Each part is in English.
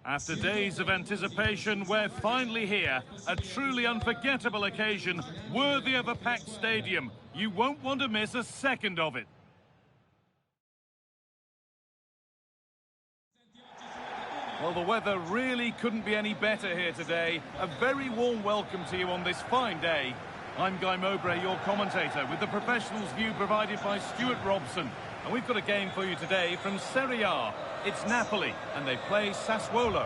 After days of anticipation, we're finally here. A truly unforgettable occasion, worthy of a packed stadium. You won't want to miss a second of it. Well, the weather really couldn't be any better here today. A very warm welcome to you on this fine day. I'm Guy Mowbray, your commentator, with the professionals' view provided by Stuart Robson. And we've got a game for you today from Serie A. It's Napoli, and they play Sassuolo.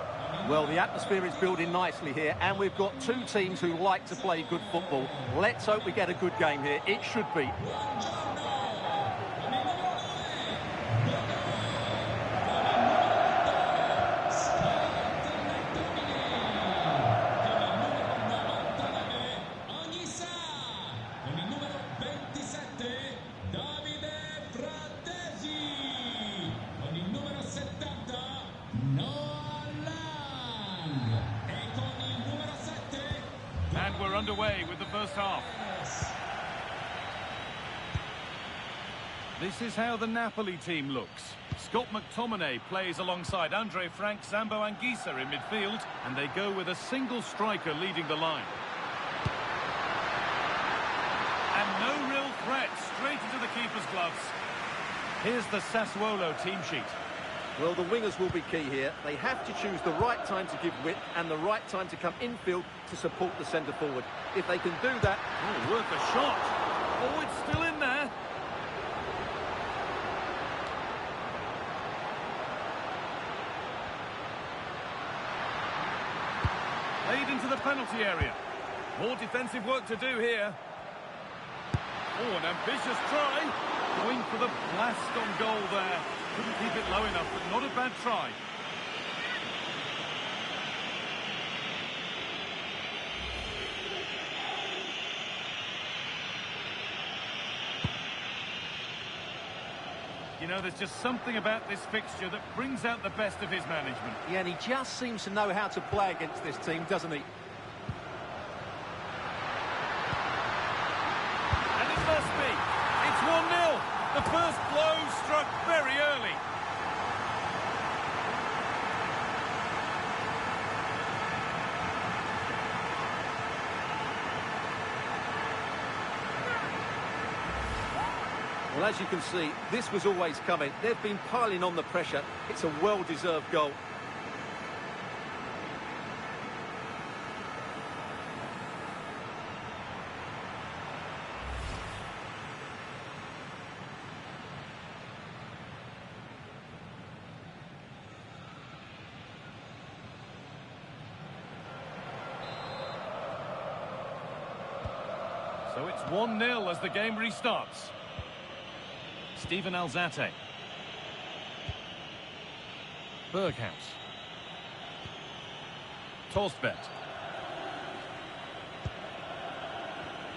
Well, the atmosphere is building nicely here, and we've got two teams who like to play good football. Let's hope we get a good game here. It should be. And we're underway with the first half. This is how the Napoli team looks. Scott McTominay plays alongside Andre Frank, Zambo Anguissa in midfield, and they go with a single striker leading the line. And no real threat, straight into the keeper's gloves. Here's the Sassuolo team sheet. Well, the wingers will be key here. They have to choose the right time to give width and the right time to come infield to support the centre-forward. If they can do that... Oh, worth a shot. Oh, it's still in there. Played into the penalty area. More defensive work to do here. Oh, an ambitious try. Going for the blast on goal there. Couldn't keep it low enough, but not a bad try. You know, there's just something about this fixture that brings out the best of his management. Yeah, and he just seems to know how to play against this team, doesn't he? And it must be. It's 1-0. The first blow struck very early. Well, as you can see, this was always coming. They've been piling on the pressure. It's a well-deserved goal. So it's 1-0 as the game restarts. Steven Alzate. Berghaus. Torstvedt.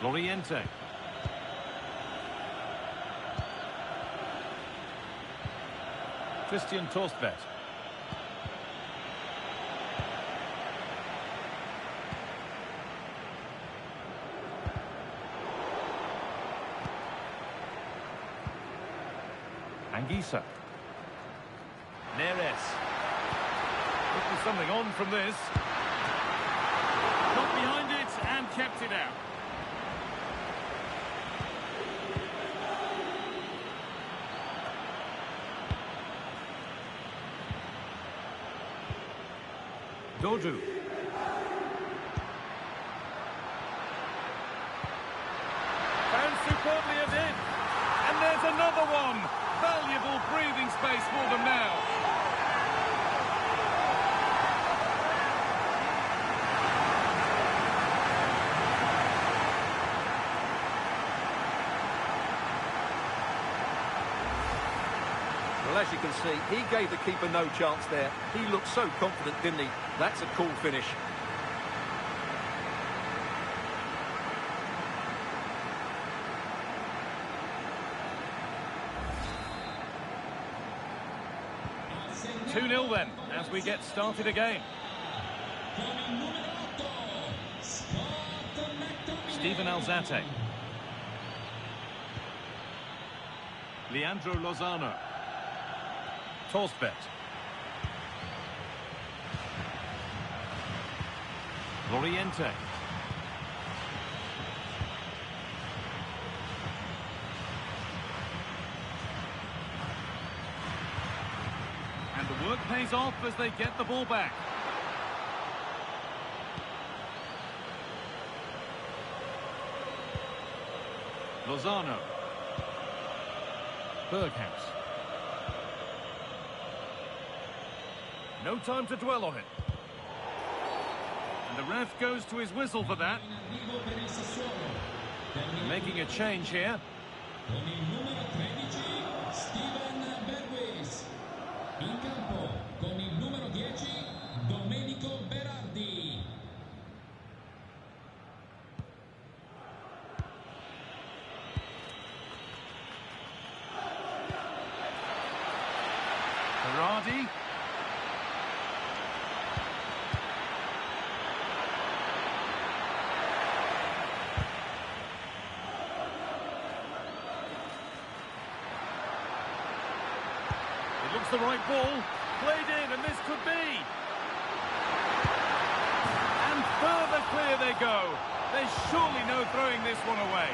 Loriente. Christian Torstvedt. Anguissa. Neres. Looking something on from this. Got behind it and kept it out. Dodu. And superbly it in. And there's another one. Valuable breathing space for them now. Well, as you can see, he gave the keeper no chance there. He looked so confident, didn't he? That's a cool finish. Then, as we get started again. Steven Alzate. Leandro Lozano. Torstvedt. Oriente. And the work pays off as they get the ball back. Lozano. Berghaus. No time to dwell on it. And the ref goes to his whistle for that. Making a change here. Berardi. It looks the right ball. Played in, and this could be. And further clear they go. There's surely no throwing this one away.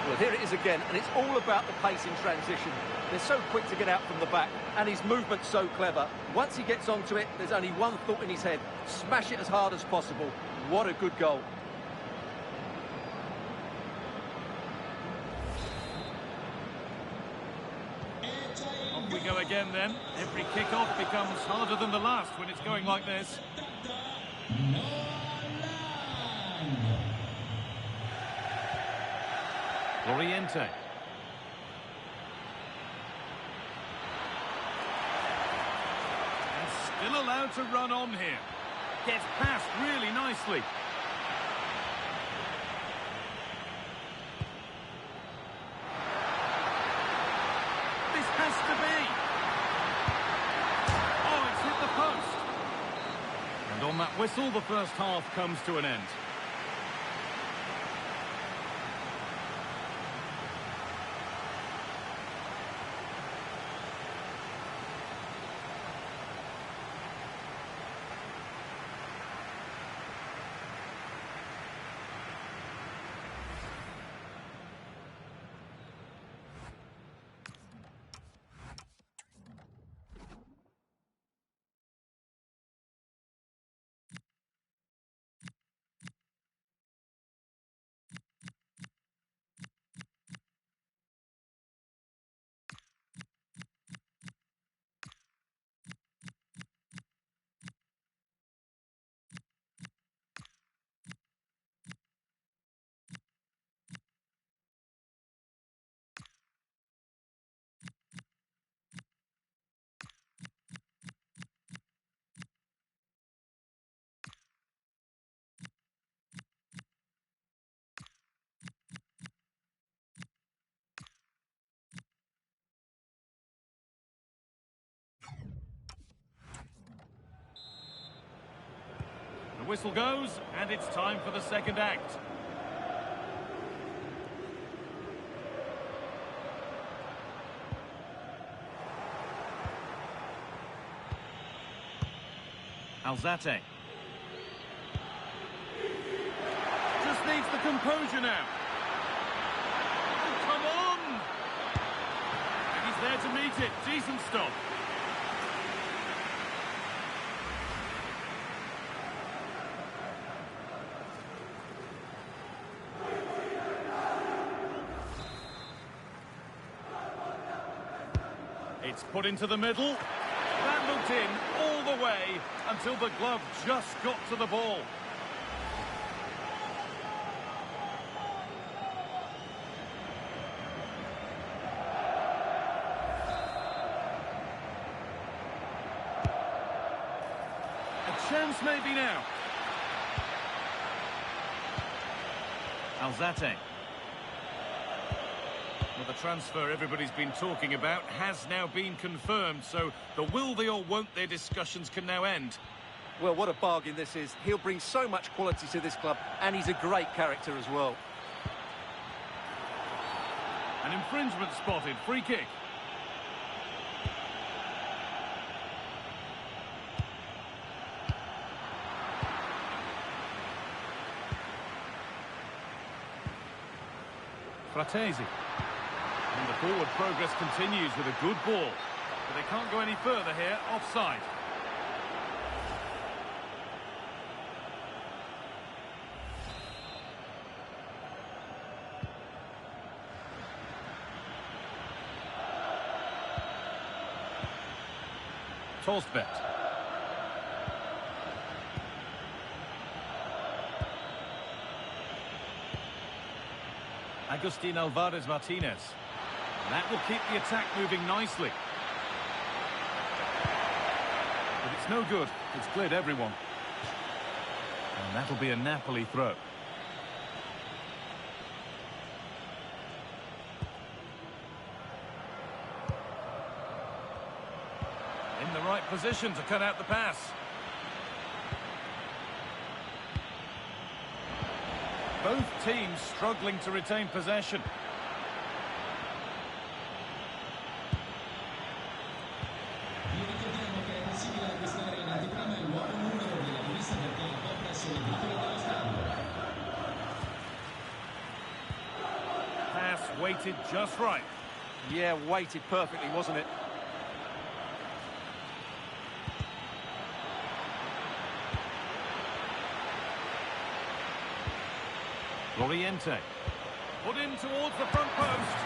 Well, here it is again, and it's all about the pace in transition. They're so quick to get out from the back, and his movement's so clever. Once he gets onto it, there's only one thought in his head: smash it as hard as possible. What a good goal. Off we go again then. Every kick-off becomes harder than the last when it's going like this. Oriente. And still allowed to run on here. Gets past really nicely. This has to be. Oh, it's hit the post. And on that whistle, the first half comes to an end. The whistle goes, and it's time for the second act. Alzate. Just needs the composure now. Oh, come on! And he's there to meet it. Decent stop. It's put into the middle. That looked in all the way until the glove just got to the ball. A chance maybe now. Alzate. Well, the transfer everybody's been talking about has now been confirmed, so the will they or won't they discussions can now end. Well, what a bargain this is. He'll bring so much quality to this club, and he's a great character as well. An infringement spotted. Free kick. Fratesi. And the forward progress continues with a good ball. But they can't go any further here. Offside. Tolstbet. Agustin Alvarez Martinez. And that will keep the attack moving nicely. But it's no good. It's cleared everyone. And that'll be a Napoli throw. In the right position to cut out the pass. Both teams struggling to retain possession. Pass weighted just right. Yeah, weighted perfectly, wasn't it? Oriente. Put in towards the front post.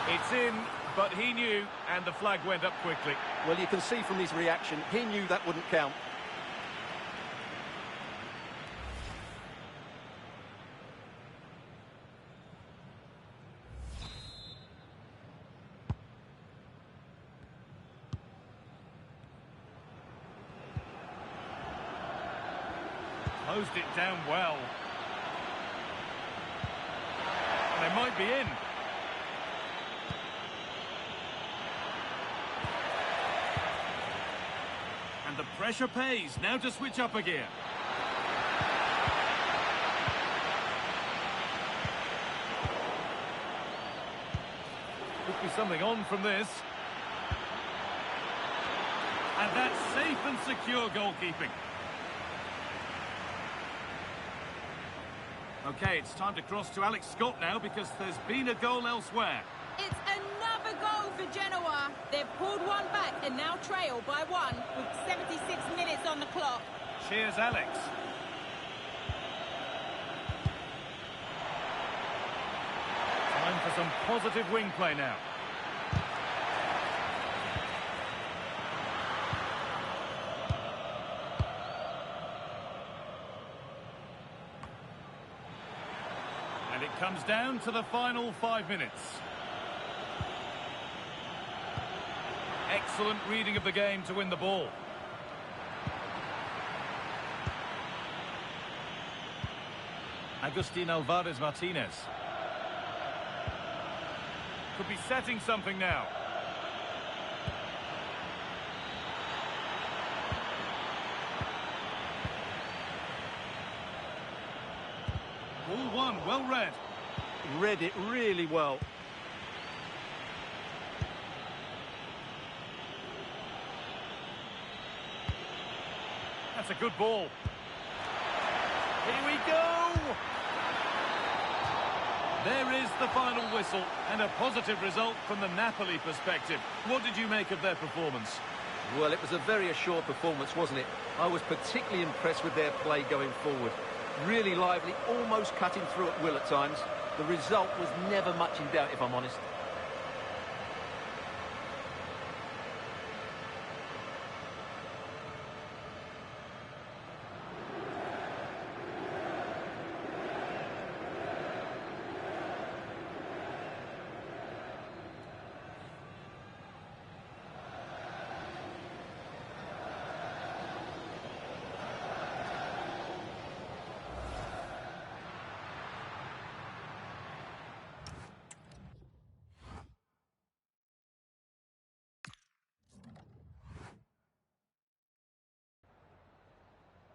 It's in, but he knew, and the flag went up quickly. Well, you can see from his reaction, he knew that wouldn't count. Closed it down well. They might be in. And the pressure pays. Now to switch up a gear. Could be something on from this. And that's safe and secure goalkeeping. Okay, it's time to cross to Alex Scott now because there's been a goal elsewhere. It's another goal for Genoa. They've pulled one back and now trail by one with 76 minutes on the clock. Cheers, Alex. Time for some positive wing play now. And it comes down to the final 5 minutes. Excellent reading of the game to win the ball. Agustin Alvarez Martinez. Could be setting something now. Ball one, well read. Read it really well. That's a good ball. Here we go! There is the final whistle, and a positive result from the Napoli perspective. What did you make of their performance? Well, it was a very assured performance, wasn't it? I was particularly impressed with their play going forward. Really lively, almost cutting through at will at times. The result was never much in doubt, if I'm honest.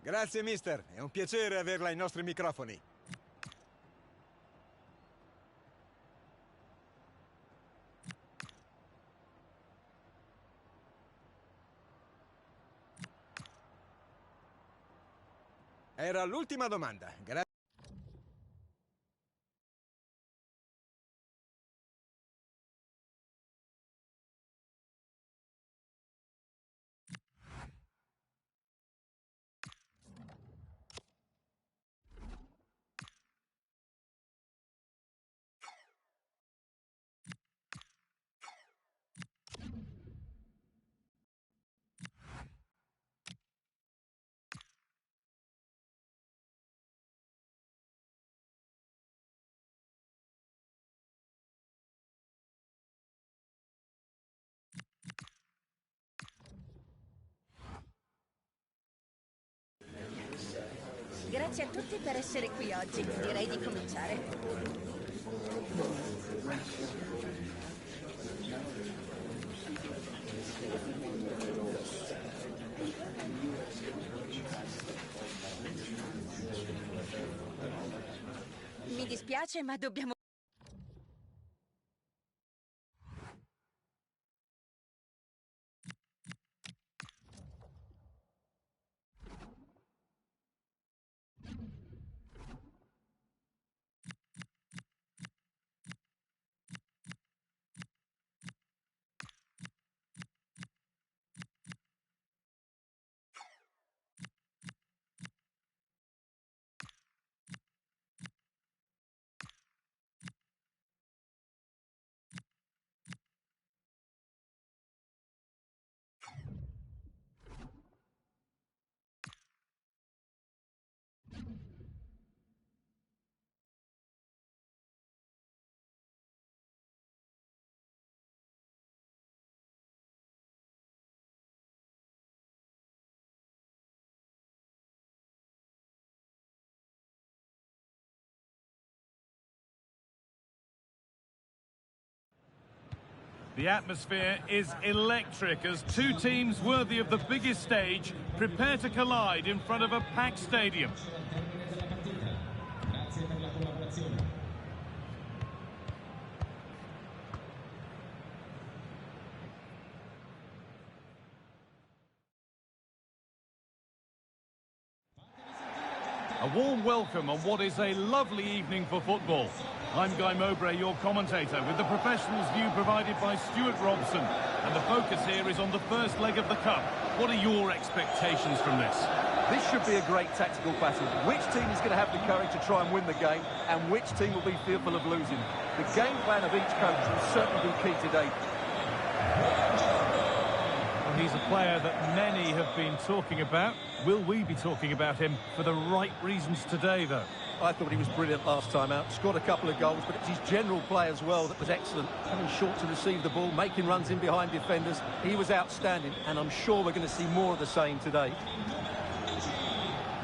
Grazie, mister. È un piacere averla ai nostri microfoni. Era l'ultima domanda. Grazie. Grazie a tutti per essere qui oggi. Direi di cominciare. Mi dispiace, ma dobbiamo... The atmosphere is electric as two teams worthy of the biggest stage prepare to collide in front of a packed stadium. A warm welcome on what is a lovely evening for football. I'm Guy Mowbray, your commentator, with the professionals' view provided by Stuart Robson. And the focus here is on the first leg of the Cup. What are your expectations from this? This should be a great tactical battle. Which team is going to have the courage to try and win the game, and which team will be fearful of losing? The game plan of each coach will certainly be key today. Well, he's a player that many have been talking about. Will we be talking about him for the right reasons today, though? I thought he was brilliant last time out. Scored a couple of goals, but it's his general play as well that was excellent. Coming short to receive the ball, making runs in behind defenders. He was outstanding, and I'm sure we're going to see more of the same today.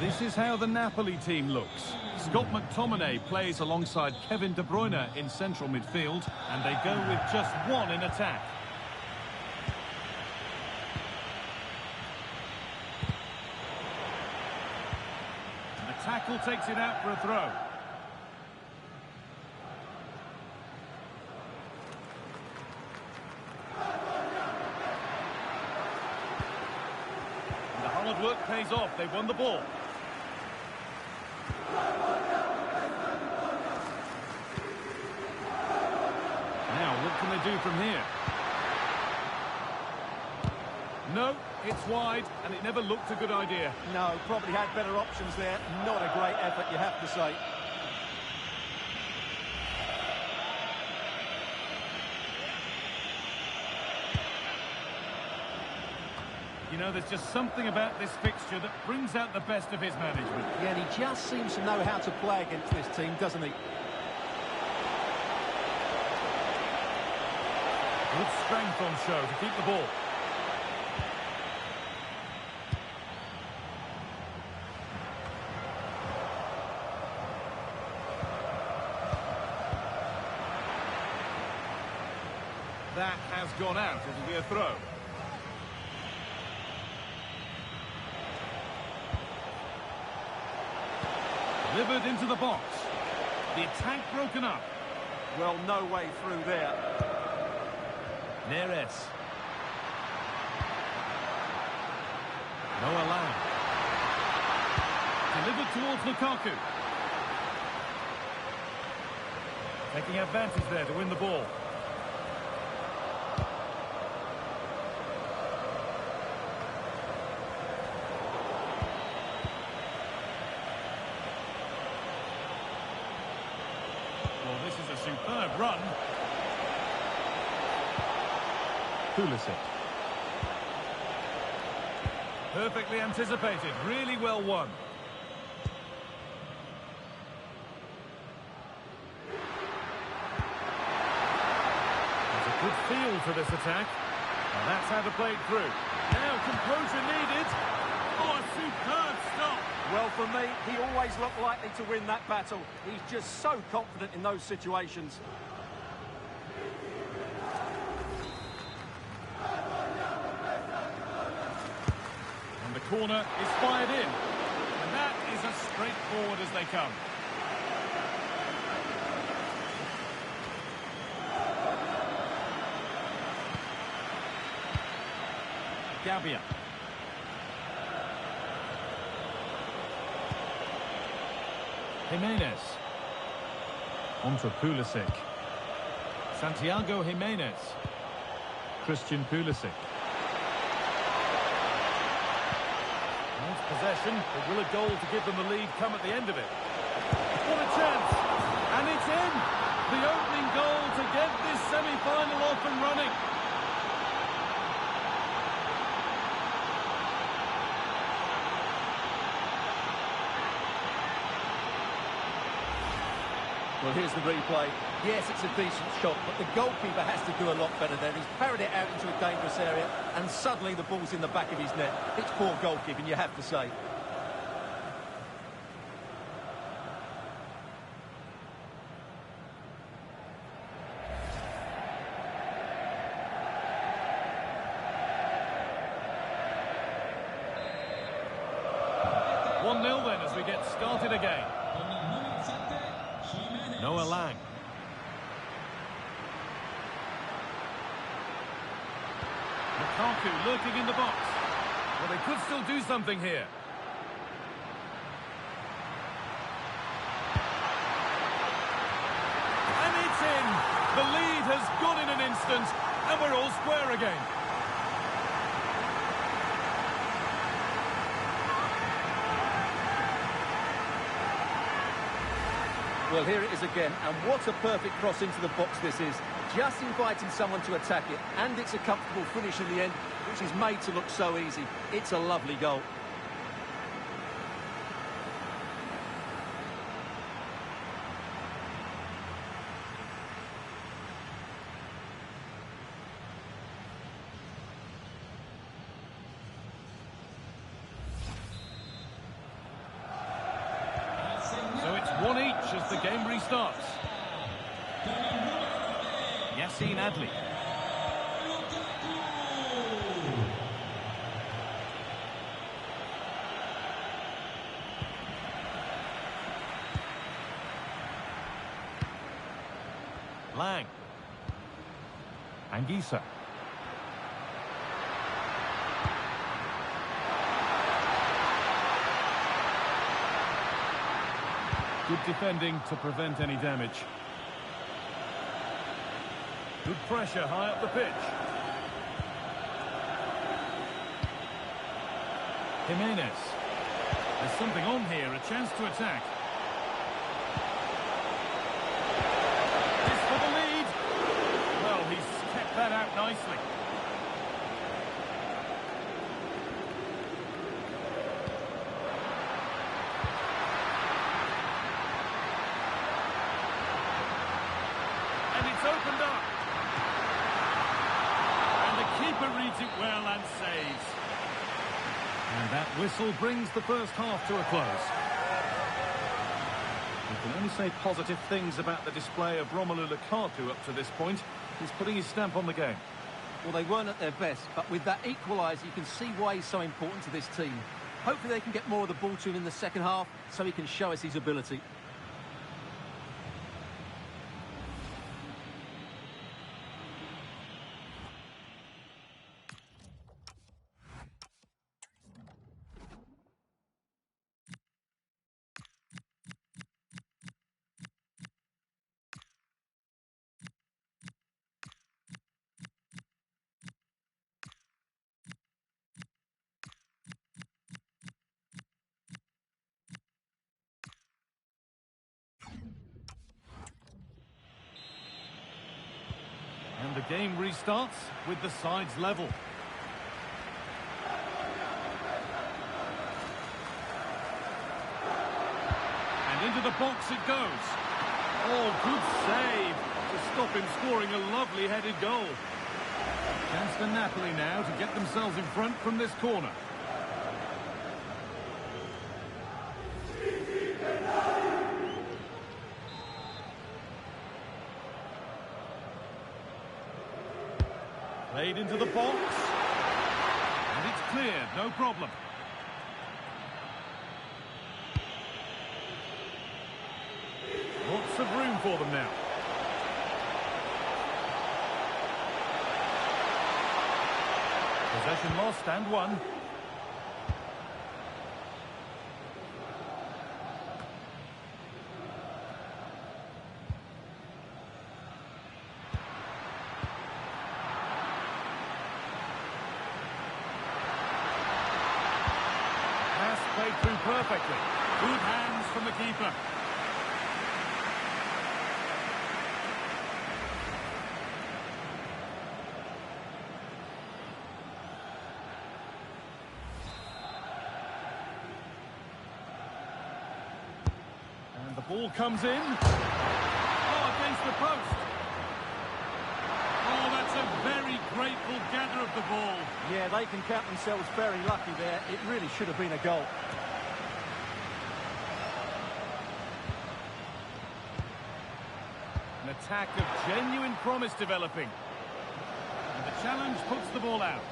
This is how the Napoli team looks. Scott McTominay plays alongside Kevin De Bruyne in central midfield, and they go with just one in attack. Tackle takes it out for a throw. And the hard work pays off. They've won the ball. Now, what can they do from here? No, it's wide, and it never looked a good idea. No, probably had better options there. Not a great effort, you have to say. You know, there's just something about this fixture that brings out the best of his management. Yeah, and he just seems to know how to play against this team, doesn't he? Good strength on show to keep the ball. That has gone out. It'll be a throw. Delivered into the box. The attack broken up. Well, no way through there. Neres. Noah Lang. Delivered towards Lukaku. Taking advantage there to win the ball. Well, this is a superb run. Pulisic. Perfectly anticipated, really well won. There's a good feel for this attack. And that's how to play it through. Now composure needed. Oh, a superb stop. Well, for me, he always looked likely to win that battle. He's just so confident in those situations. And the corner is fired in. And that is as straightforward as they come. Gabbia. Jimenez. Onto Pulisic. Santiago Jimenez. Christian Pulisic. Wants possession, but will a goal to give them the lead come at the end of it? What a chance! And it's in! The opening goal to get this semi-final off and running. Well, here's the replay. Yes, it's a decent shot, but the goalkeeper has to do a lot better there. He's parried it out into a dangerous area, and suddenly the ball's in the back of his net. It's poor goalkeeping, you have to say. One 0 then as we get started again. Noah Lang. Lukaku lurking in the box. Well, they could still do something here. And it's in. The lead has gone in an instant, and we're all square again. Well, here it is again, and what a perfect cross into the box this is. Just inviting someone to attack it, and it's a comfortable finish in the end, which is made to look so easy. It's a lovely goal. So it's 1 each as the game restarts. Yassine Adli. Lang. Anguissa. Good defending to prevent any damage. Good pressure high up the pitch. Jimenez. There's something on here, a chance to attack. This for the lead. Well, he's kept that out nicely. And it's opened up. Keeper reads it well and saves. And that whistle brings the first half to a close. You can only say positive things about the display of Romelu Lukaku up to this point. He's putting his stamp on the game. Well, they weren't at their best, but with that equaliser, you can see why he's so important to this team. Hopefully they can get more of the ball to him in the second half so he can show us his ability. And the game restarts with the sides level. And into the box it goes. Oh, good save to stop him scoring a lovely headed goal. Chance for Napoli now to get themselves in front from this corner. Played into the box. And it's cleared, no problem. Lots of room for them now. Possession lost and won. Pass played through perfectly. Good hands from the keeper. Ball comes in. Oh, against the post. Oh, that's a very grateful gather of the ball. Yeah, they can count themselves very lucky there. It really should have been a goal. An attack of genuine promise developing. And the challenge puts the ball out.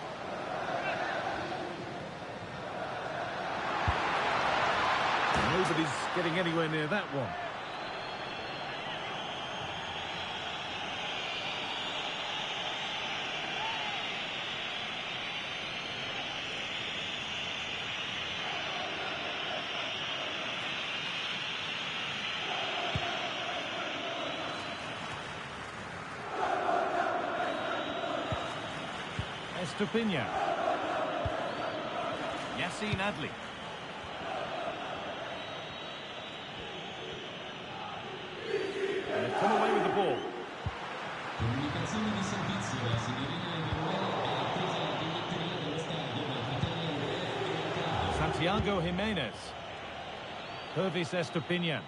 Nobody's getting anywhere near that one. Estupinian. Yassine Adli. Come away with the ball. Santiago Jimenez. Pervis Estupinian.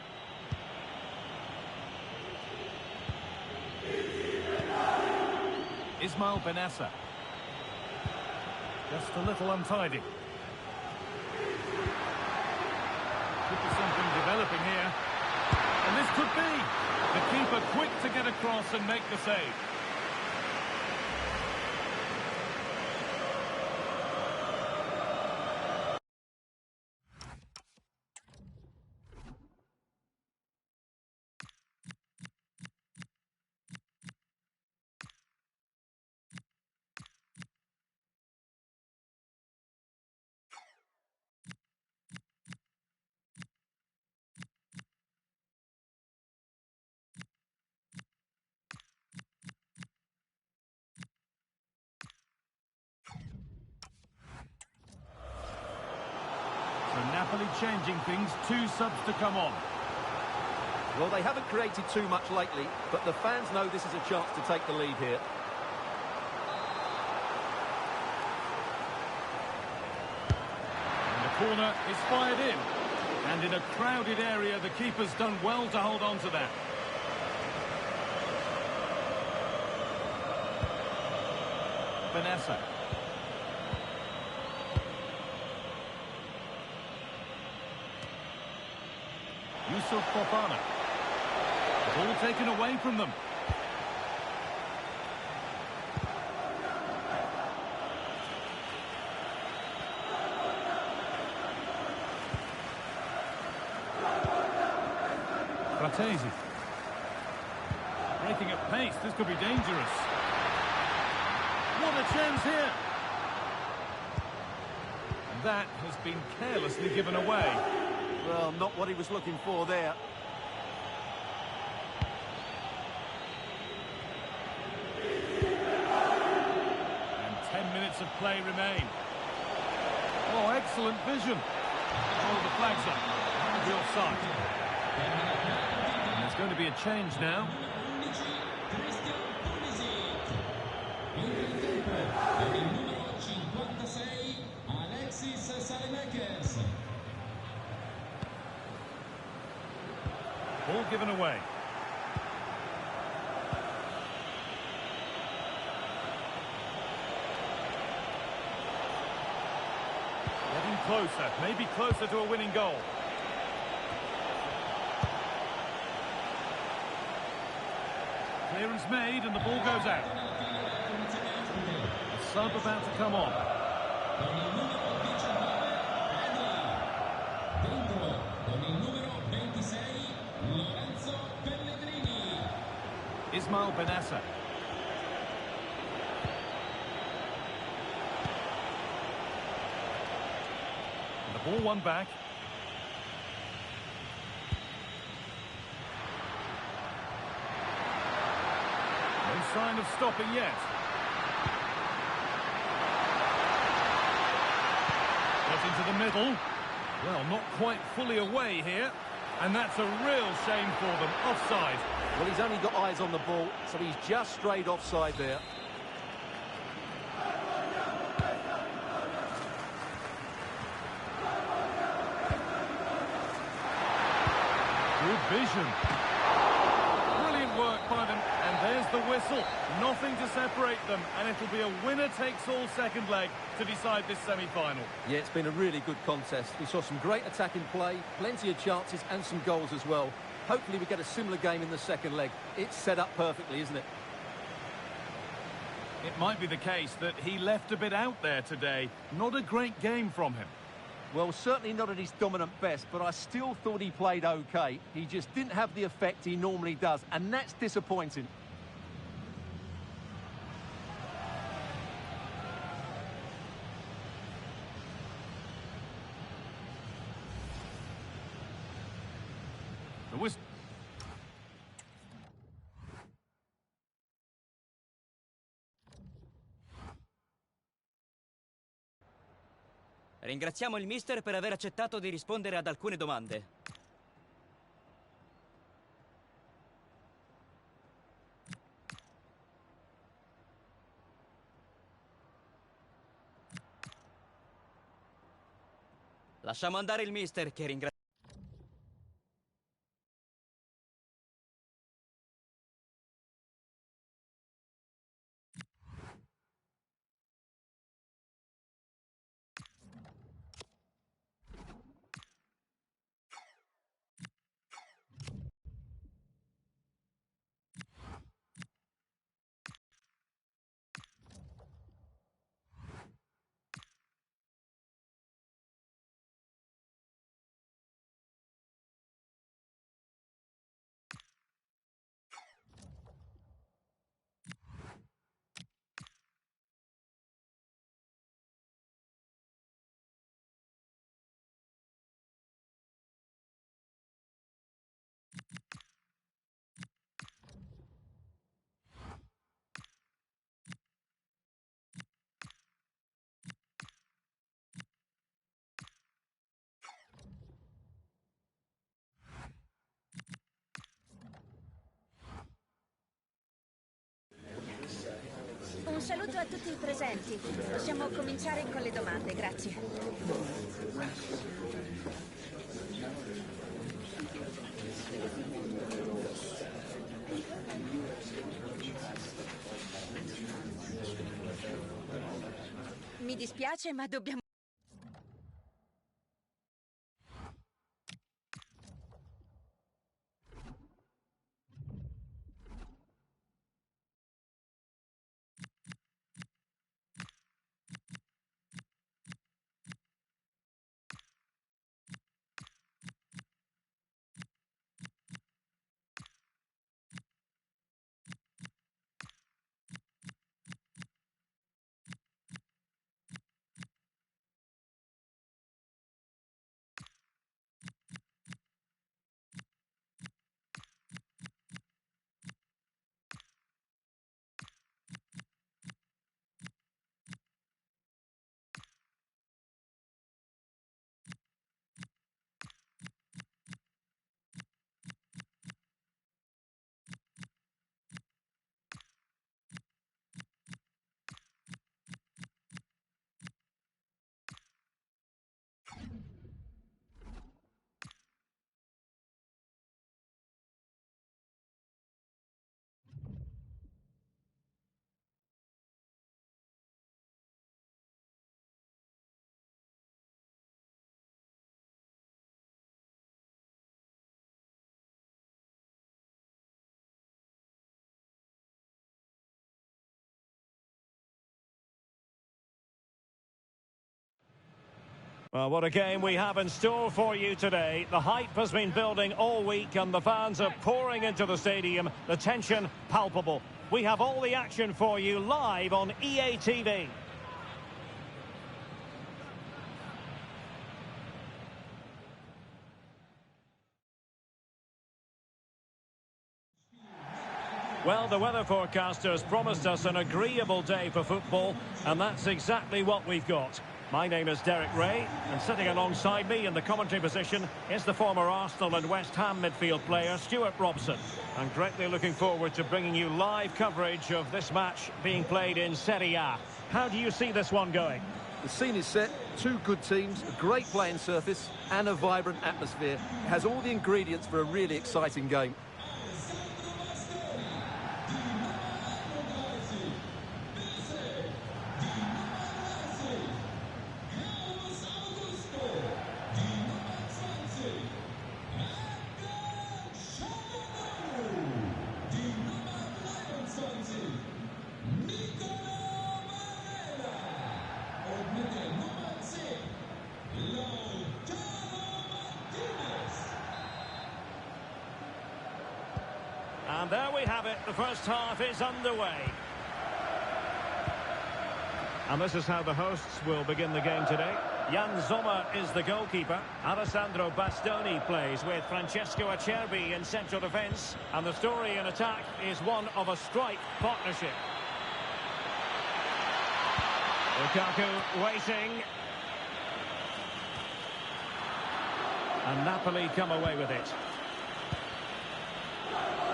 Ismail Benassa. Just a little untidy. Could be something developing here. And this could be. The keeper quick to get across and make the save. Napoli changing things, 2 subs to come on. Well, they haven't created too much lately, but the fans know this is a chance to take the lead here. And the corner is fired in. And in a crowded area, the keeper's done well to hold on to that. Benassa. Yusuf Fofana. Ball taken away from them. Fratesi. Breaking at pace, this could be dangerous. What a chance here! And that has been carelessly given away. Well, not what he was looking for there. And 10 minutes of play remain. Oh, excellent vision. Oh, the flag's up. The offside. And there's going to be a change now. given away. Getting closer, maybe closer to a winning goal. Clearance made and the ball goes out. A sub about to come on. Ismail Benassa. The ball won back. No sign of stopping yet. Get into the middle. Well, not quite fully away here. And that's a real shame for them. Offside. Well, he's only got eyes on the ball, so he's just strayed offside there. Good vision. Brilliant work by them. And there's the whistle. Nothing to separate them. And it'll be a winner-takes-all second leg to decide this semi-final. Yeah, it's been a really good contest. We saw some great attacking play, plenty of chances and some goals as well. Hopefully we get a similar game in the second leg. It's set up perfectly, isn't it? It might be the case that he left a bit out there today. Not a great game from him. Well, certainly not at his dominant best, but I still thought he played okay. He just didn't have the effect he normally does, and that's disappointing. The whistle. Ringraziamo il mister per aver accettato di rispondere ad alcune domande. Lasciamo andare il mister che ringrazia. Un saluto a tutti i presenti. Possiamo cominciare con le domande, grazie. Mi dispiace, ma dobbiamo... Well, what a game we have in store for you today. The hype has been building all week and the fans are pouring into the stadium. The tension palpable. We have all the action for you live on EA TV. Well, the weather forecasters promised us an agreeable day for football, and that's exactly what we've got. My name is Derek Ray, and sitting alongside me in the commentary position is the former Arsenal and West Ham midfield player, Stuart Robson. I'm greatly looking forward to bringing you live coverage of this match being played in Serie A. How do you see this one going? The scene is set, two good teams, a great playing surface, and a vibrant atmosphere. It has all the ingredients for a really exciting game. And there we have it, the first half is underway. And this is how the hosts will begin the game today. Jan Sommer is the goalkeeper. Alessandro Bastoni plays with Francesco Acerbi in central defence. And the story in attack is one of a strike partnership. Lukaku waiting. And Napoli come away with it.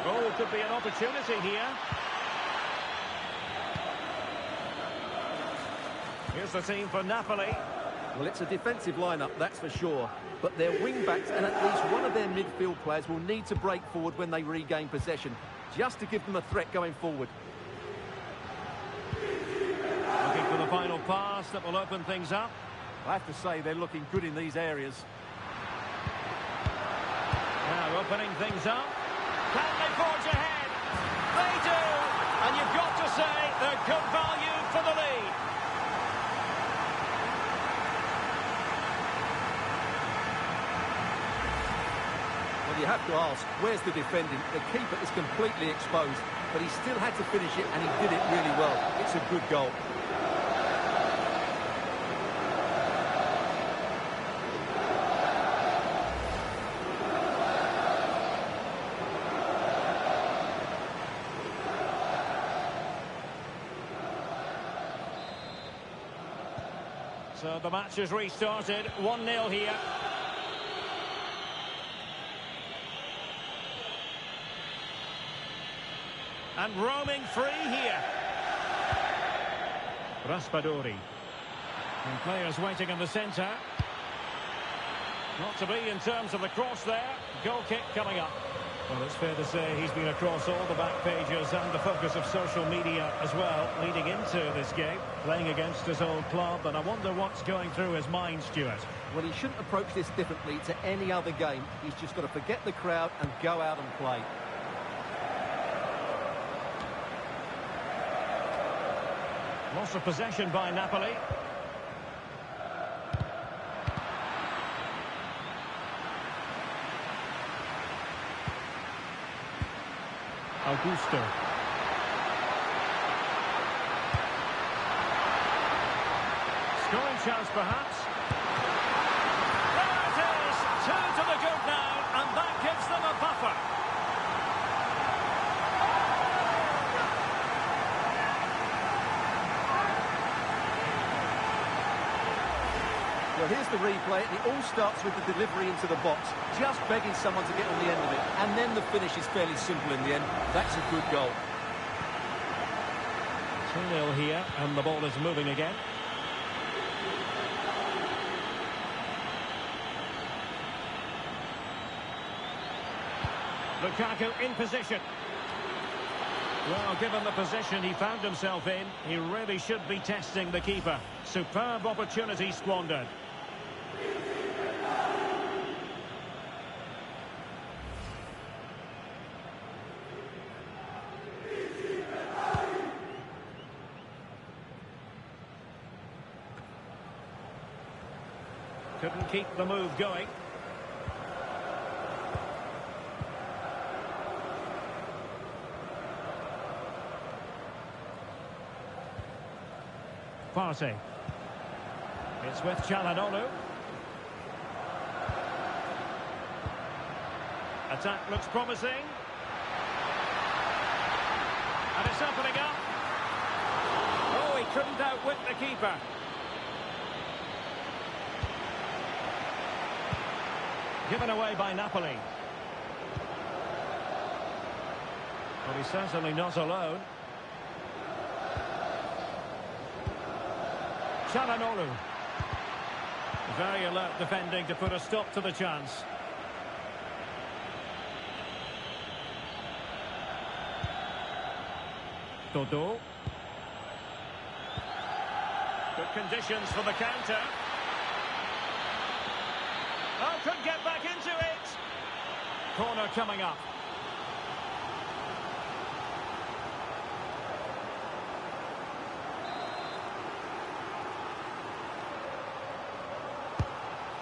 Oh, could be an opportunity here. Here's the team for Napoli. Well, it's a defensive lineup, that's for sure. But their wing-backs and at least one of their midfield players will need to break forward when they regain possession, just to give them a threat going forward. Looking for the final pass that will open things up. I have to say, they're looking good in these areas. Now opening things up. Can they forge ahead? They do! And you've got to say they're good value for the lead. Well, you have to ask, where's the defending? The keeper is completely exposed, but he still had to finish it, and he did it really well. It's a good goal. So the match is restarted, 1-0 here. And roaming free here. Raspadori. And players waiting in the centre. Not to be in terms of the cross there. Goal kick coming up. Well, it's fair to say he's been across all the back pages and the focus of social media as well, leading into this game, playing against his old club, and I wonder what's going through his mind, Stuart. Well, he shouldn't approach this differently to any other game. He's just got to forget the crowd and go out and play. Loss of possession by Napoli. Augusto. Scoring chance, perhaps. There it is! 2 to the good now, and that gives them a buffer. Well, here's the replay. It all starts with the delivery into the box, just begging someone to get on the end of it. And then the finish is fairly simple in the end. That's a good goal. 2-0 here, and the ball is moving again. Lukaku in position. Well, given the position he found himself in, he really should be testing the keeper. Superb opportunity squandered. Couldn't keep the move going. Party. It's with Çalhanoğlu. Attack looks promising. And it's opening up. Oh, he couldn't outwit the keeper. Given away by Napoli. Well, he's certainly not alone. Çalhanoğlu. Very alert defending to put a stop to the chance. Dodo. Good conditions for the counter. Oh, could get back into it. Corner coming up.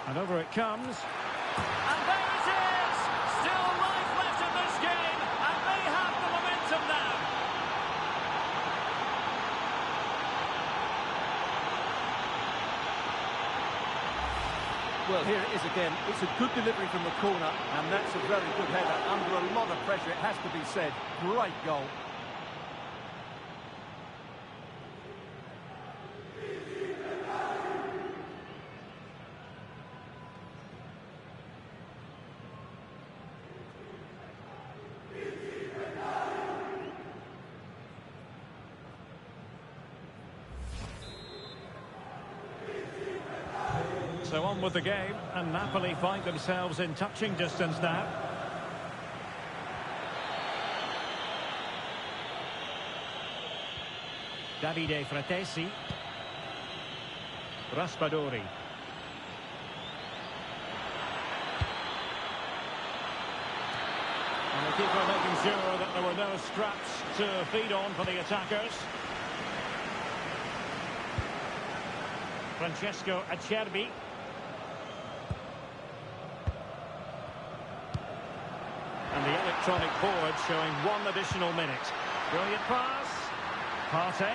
And over it comes. And there it is! Still life left in this game, and they have the momentum now. Well, here it is again. It's a good delivery from the corner, and that's a very good header. Under a lot of pressure, it has to be said. Great goal. So on with the game, and Napoli find themselves in touching distance now. Davide Fratesi. Raspadori. And the keeper making sure that there were no scraps to feed on for the attackers. Francesco Acerbi. And the electronic board showing one additional minute. Brilliant pass. Partey.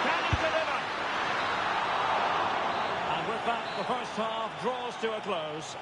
Can he deliver? And with that, the first half draws to a close.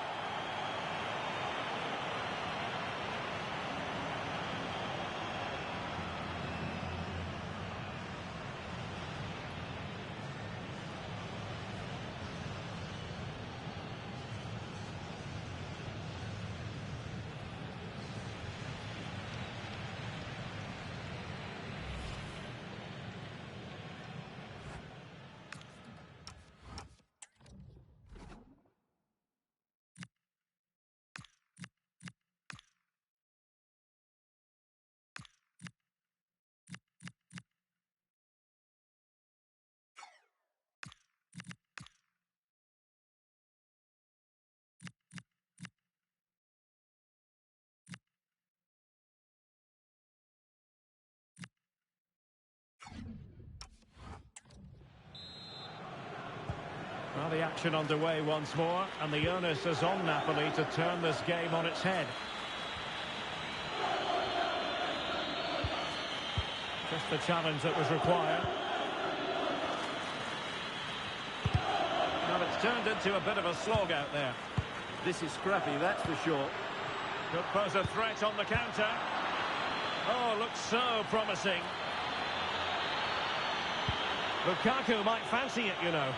Well, the action underway once more, and the onus is on Napoli to turn this game on its head. Just the challenge that was required. Well, it's turned into a bit of a slog out there. This is scrappy, that's for sure. Could pose a threat on the counter. Oh, looks so promising. Lukaku might fancy it, you know.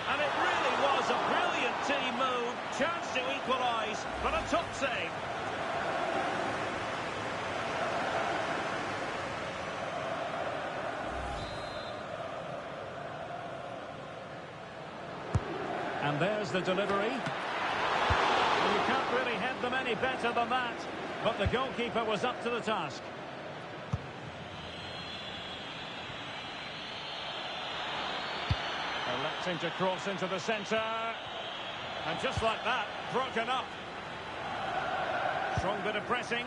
And it really was a brilliant team move. Chance to equalise, but a top save. And there's the delivery. Well, you can't really head them any better than that. But the goalkeeper was up to the task. Electing to cross into the centre. And just like that, broken up. Strong bit of pressing.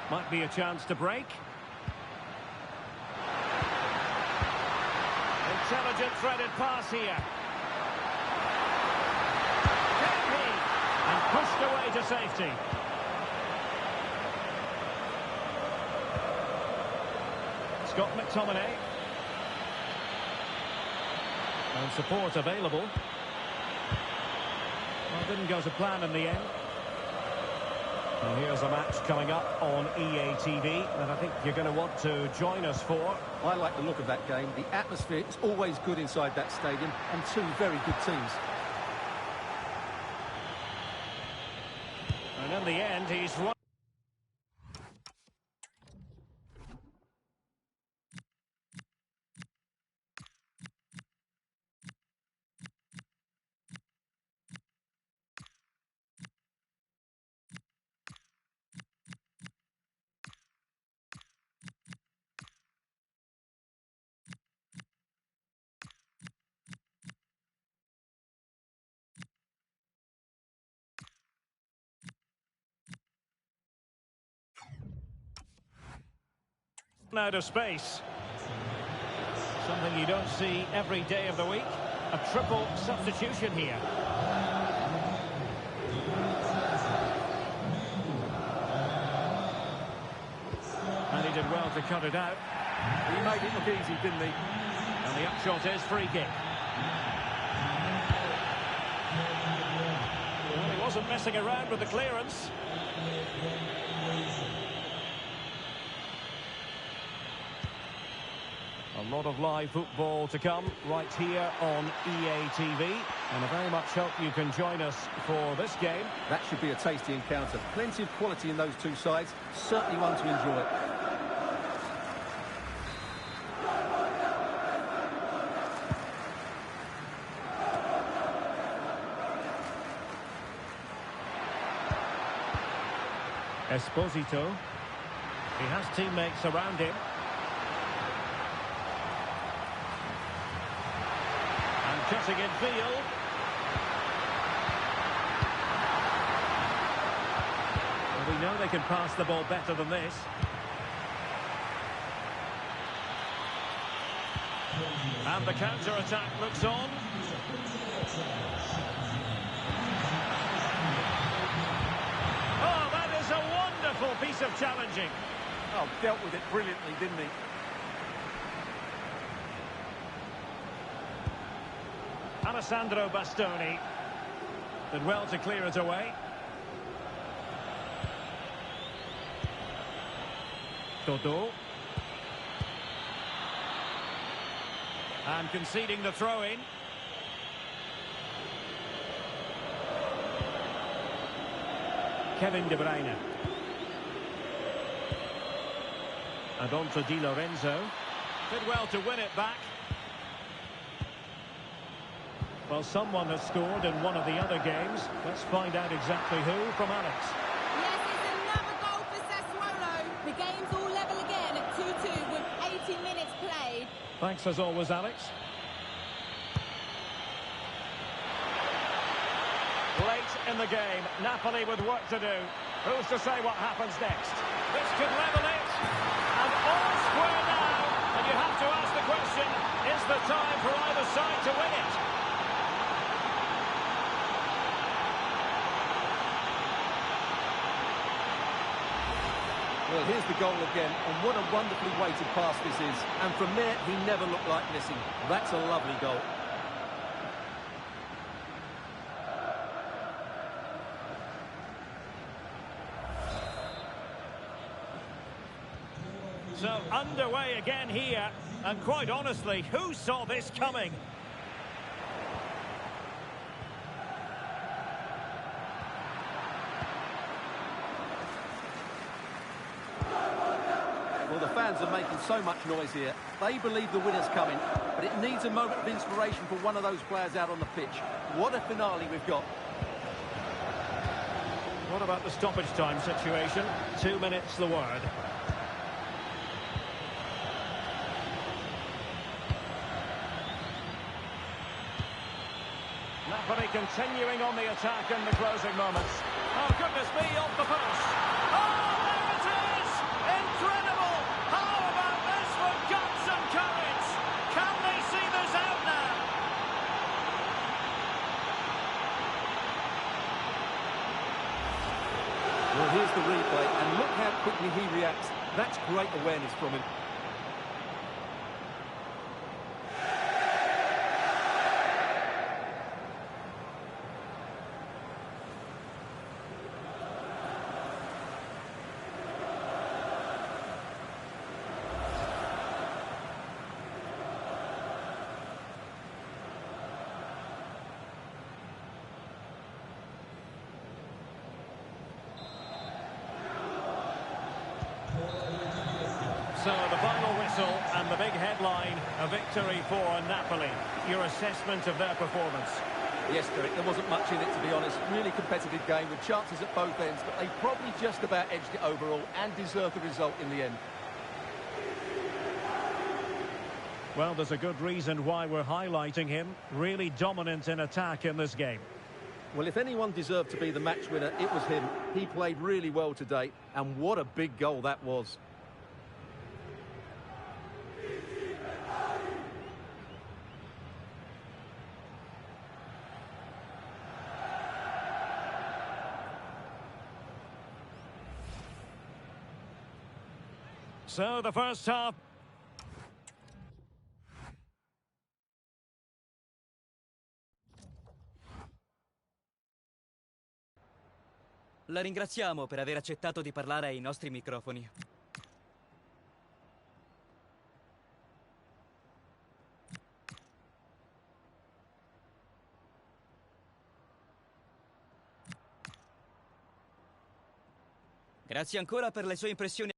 Might be a chance to break. intelligent threaded pass here. And pushed away to safety. Scott McTominay. And support available. Well, didn't go to plan in the end. Well, here's a match coming up on EA TV that I think you're going to want to join us for. I like the look of that game. The atmosphere is always good inside that stadium, and two very good teams. And in the end, he's won. Out of space. Something you don't see every day of the week. A triple substitution here. And he did well to cut it out. He made it look easy, didn't he? And the upshot is free kick. Well, he wasn't messing around with the clearance. A lot of live football to come right here on EA TV. And I very much hope you can join us for this game. That should be a tasty encounter. Plenty of quality in those two sides. Certainly one to enjoy. Esposito. He has teammates around him. Cutting in field. Well, we know they can pass the ball better than this. And the counter-attack looks on. Oh, that is a wonderful piece of challenging. Oh, dealt with it brilliantly, didn't he? Alessandro Bastoni did well to clear it away. Dodo. And conceding the throw-in. Kevin De Bruyne. And on to Di Lorenzo. Did well to win it back. Well, someone has scored in one of the other games. Let's find out exactly who from Alex. Yes, it's another goal for Sassuolo. The game's all level again at 2-2 with 80 minutes played. Thanks as always, Alex. Late in the game, Napoli with work to do. Who's to say what happens next? This could level it. And all square now. And you have to ask the question, is the time for either side to win it? Well, here's the goal again, and what a wonderfully weighted pass this is. And from there, he never looked like missing. That's a lovely goal. So, underway again here. And quite honestly, who saw this coming? Well, the fans are making so much noise here. They believe the winner's coming, but it needs a moment of inspiration for one of those players out on the pitch. What a finale we've got. What about the stoppage time situation? 2 minutes the word. Napoli continuing on the attack in the closing moments. Oh, goodness me, off the post. Oh, there it is! Incredible! How about this for guts and courage? Can they see this out? Well, here's the replay, and look how quickly he reacts. That's great awareness from him. So the final whistle and the big headline, a victory for Napoli. Your assessment of their performance? Yes, Derek, there wasn't much in it, to be honest. Really competitive game with chances at both ends, but they probably just about edged it overall and deserved the result in the end. Well, there's a good reason why we're highlighting him. Really dominant in attack in this game. Well, if anyone deserved to be the match winner, it was him. He played really well today, and what a big goal that was. So the first half. La ringraziamo per aver accettato di parlare ai nostri microfoni. Grazie ancora per le sue impressioni.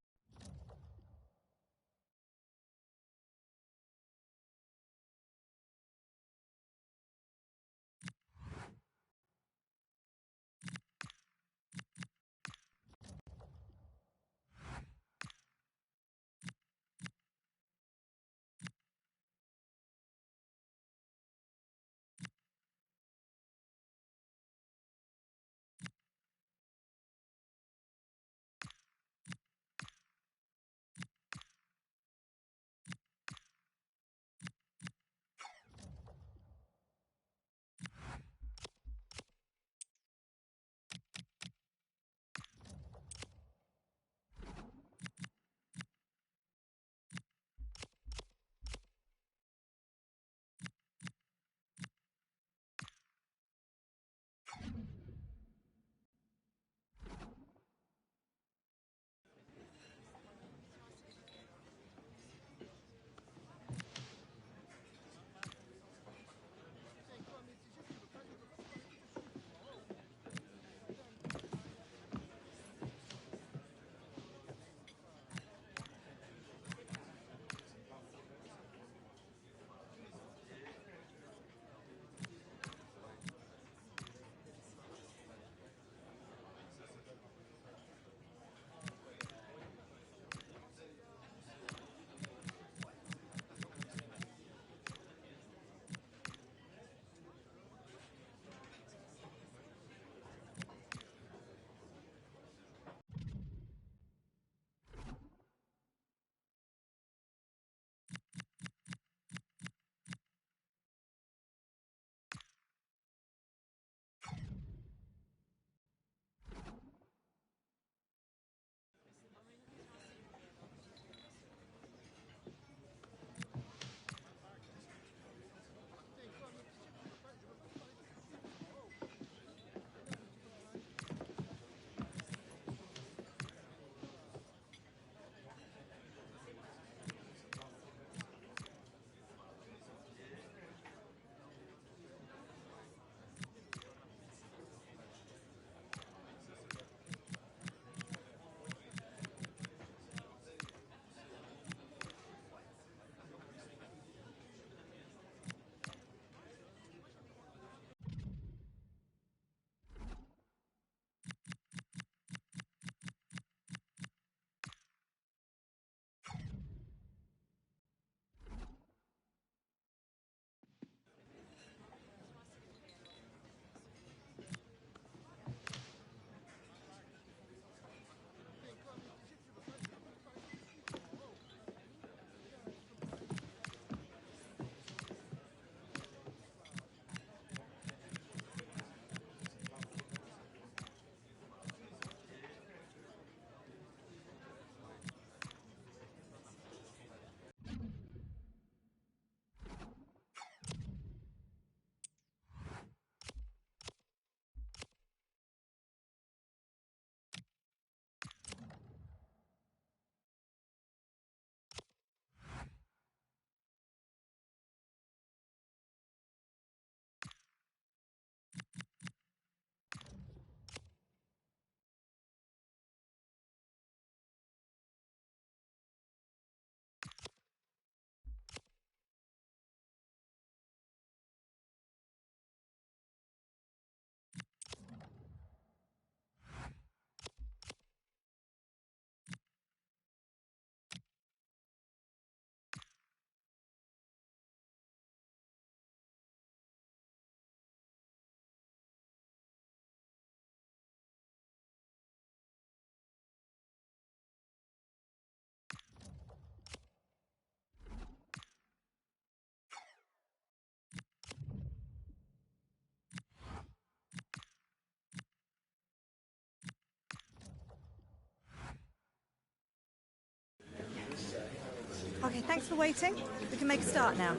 for waiting. We can make a start now.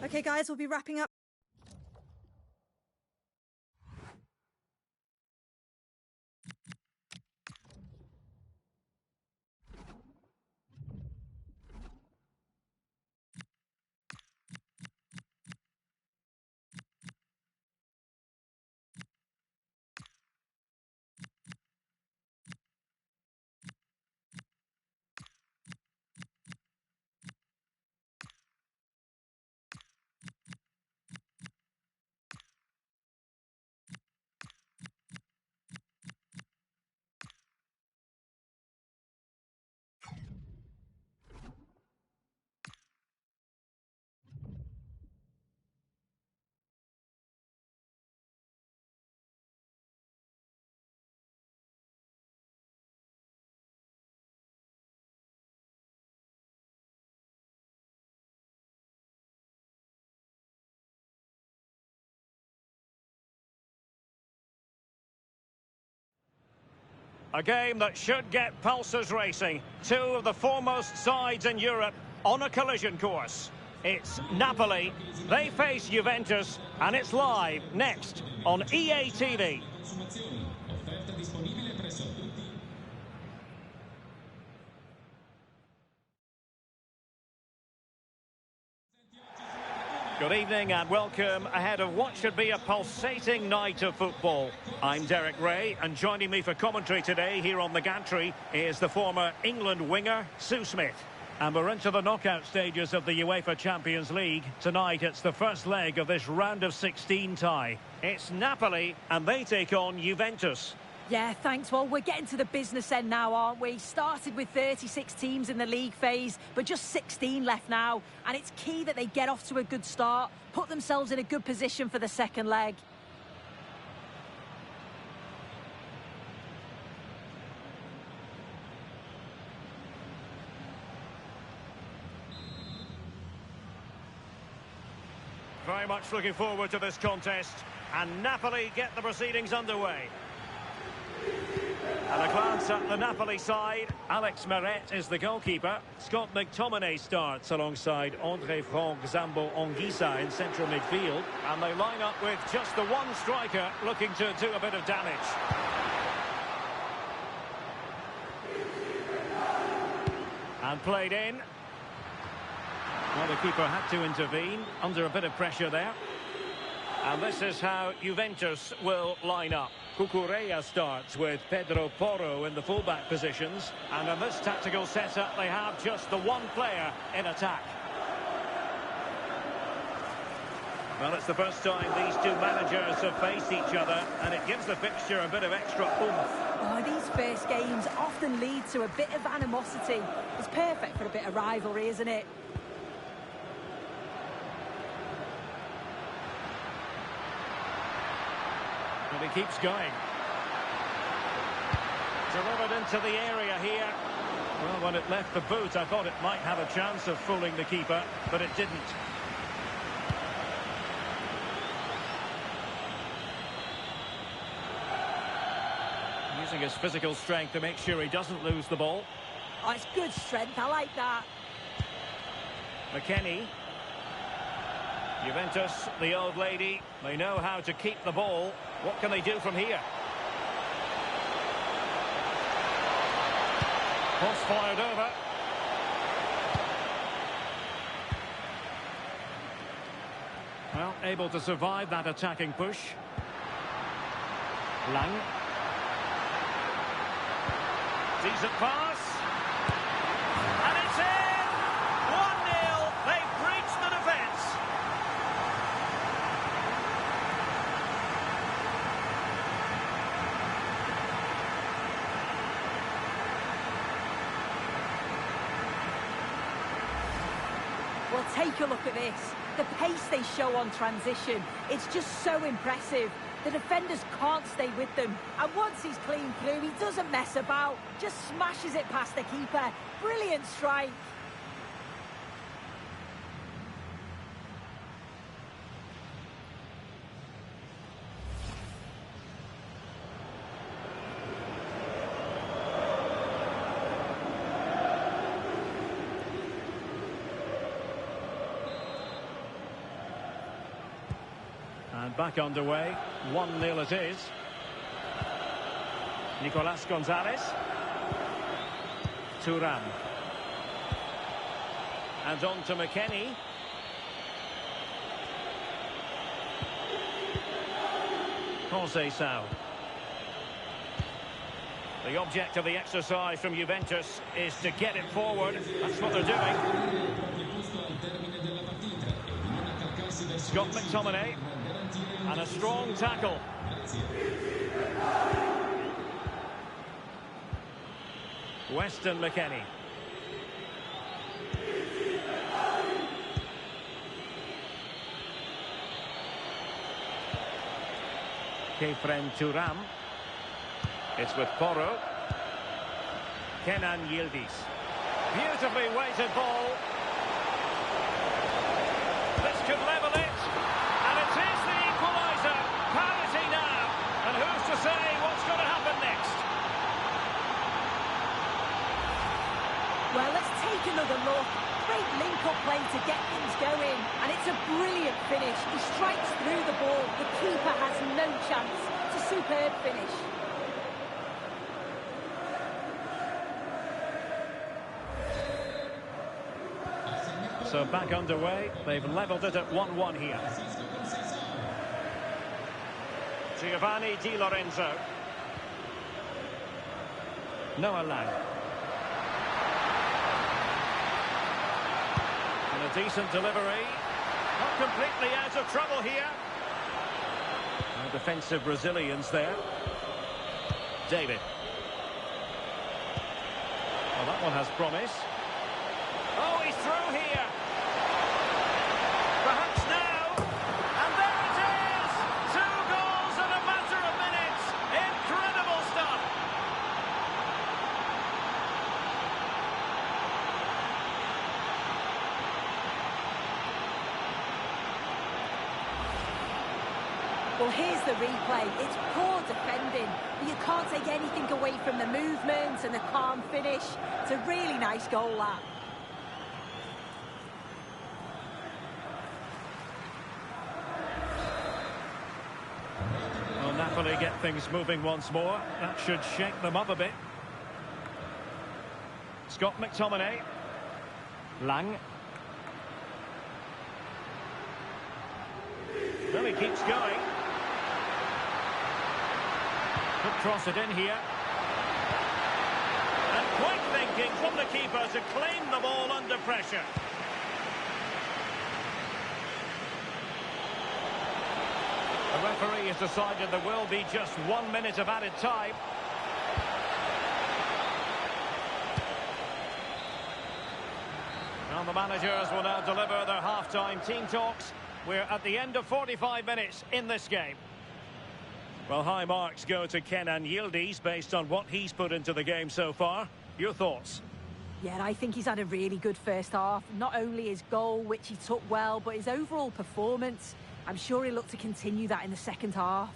Okay, guys, we'll be wrapping up. A game that should get pulses racing. Two of the foremost sides in Europe on a collision course. It's Napoli. They face Juventus, and it's live next on EA TV. Good evening and welcome ahead of what should be a pulsating night of football. I'm Derek Ray, and joining me for commentary today here on the gantry is the former England winger, Sue Smith. And we're into the knockout stages of the UEFA Champions League. Tonight it's the first leg of this round of 16 tie. It's Napoli and they take on Juventus. Yeah, thanks. Well, we're getting to the business end now, aren't we? Started with 36 teams in the league phase, but just 16 left now. And it's key that they get off to a good start, put themselves in a good position for the second leg. Very much looking forward to this contest. And Napoli get the proceedings underway. And a glance at the Napoli side. Alex Meret is the goalkeeper. Scott McTominay starts alongside André Franck Zambo Anguissa in central midfield. And they line up with just the one striker looking to do a bit of damage. And played in. Well, the keeper had to intervene under a bit of pressure there. And this is how Juventus will line up. Cucurella starts with Pedro Porro in the fullback positions. And in this tactical setup, they have just the one player in attack. Well, it's the first time these two managers have faced each other, and it gives the fixture a bit of extra oomph. Oh, these first games often lead to a bit of animosity. It's perfect for a bit of rivalry, isn't it? And he keeps going. Delivered into the area here. Well, when it left the boot, I thought it might have a chance of fooling the keeper, but it didn't. Using his physical strength to make sure he doesn't lose the ball. Oh, it's good strength. I like that. McKennie. Juventus, the old lady, they know how to keep the ball. What can they do from here? Cross fired over. Well, able to survive that attacking push. Lang. Decent pass. And it's in! 1-0. They've breached the defence. Well, take a look at this. The pace they show on transition, it's just so impressive. The defenders can't stay with them. And once he's clean through, he doesn't mess about. Just smashes it past the keeper. Brilliant strike. back underway. 1-0 it is. Nicolas Gonzalez. Thuram. And on to McKennie. Conceição. The object of the exercise from Juventus is to get it forward. That's what they're doing. Scott McTominay. And a strong tackle. Weston McKennie. Kefren Thuram. It's with Porro. Kenan Yildiz. Beautifully weighted ball. This could level it. And it is the equaliser. Parity now. And who's to say what's going to happen next? Well, let's take another look. Great link-up play to get things going. And it's a brilliant finish. He strikes through the ball. The keeper has no chance. It's a superb finish. So back underway. They've levelled it at 1-1 here. Giovanni Di Lorenzo. Noah Lang. And a decent delivery. Not completely out of trouble here. No defensive Brazilians there. David. Well, that one has promise. Oh, he's through here. Perhaps now. And there it is! 2 goals in a matter of minutes. Incredible stuff. Well, here's the replay. It's poor defending, but you can't take anything away from the movement and the calm finish. It's a really nice goal, that. Well, Napoli get things moving once more. That should shake them up a bit. Scott McTominay. Lang. Well, he keeps going. Could cross it in here. And quick thinking from the keeper to claim the ball under pressure. The referee has decided there will be just 1 minute of added time. Now the managers will now deliver their half-time team talks. We're at the end of 45 minutes in this game. Well, high marks go to Kenan Yildiz based on what he's put into the game so far. Your thoughts? Yeah, I think he's had a really good first half. Not only his goal, which he took well, but his overall performance. I'm sure he'll look to continue that in the second half.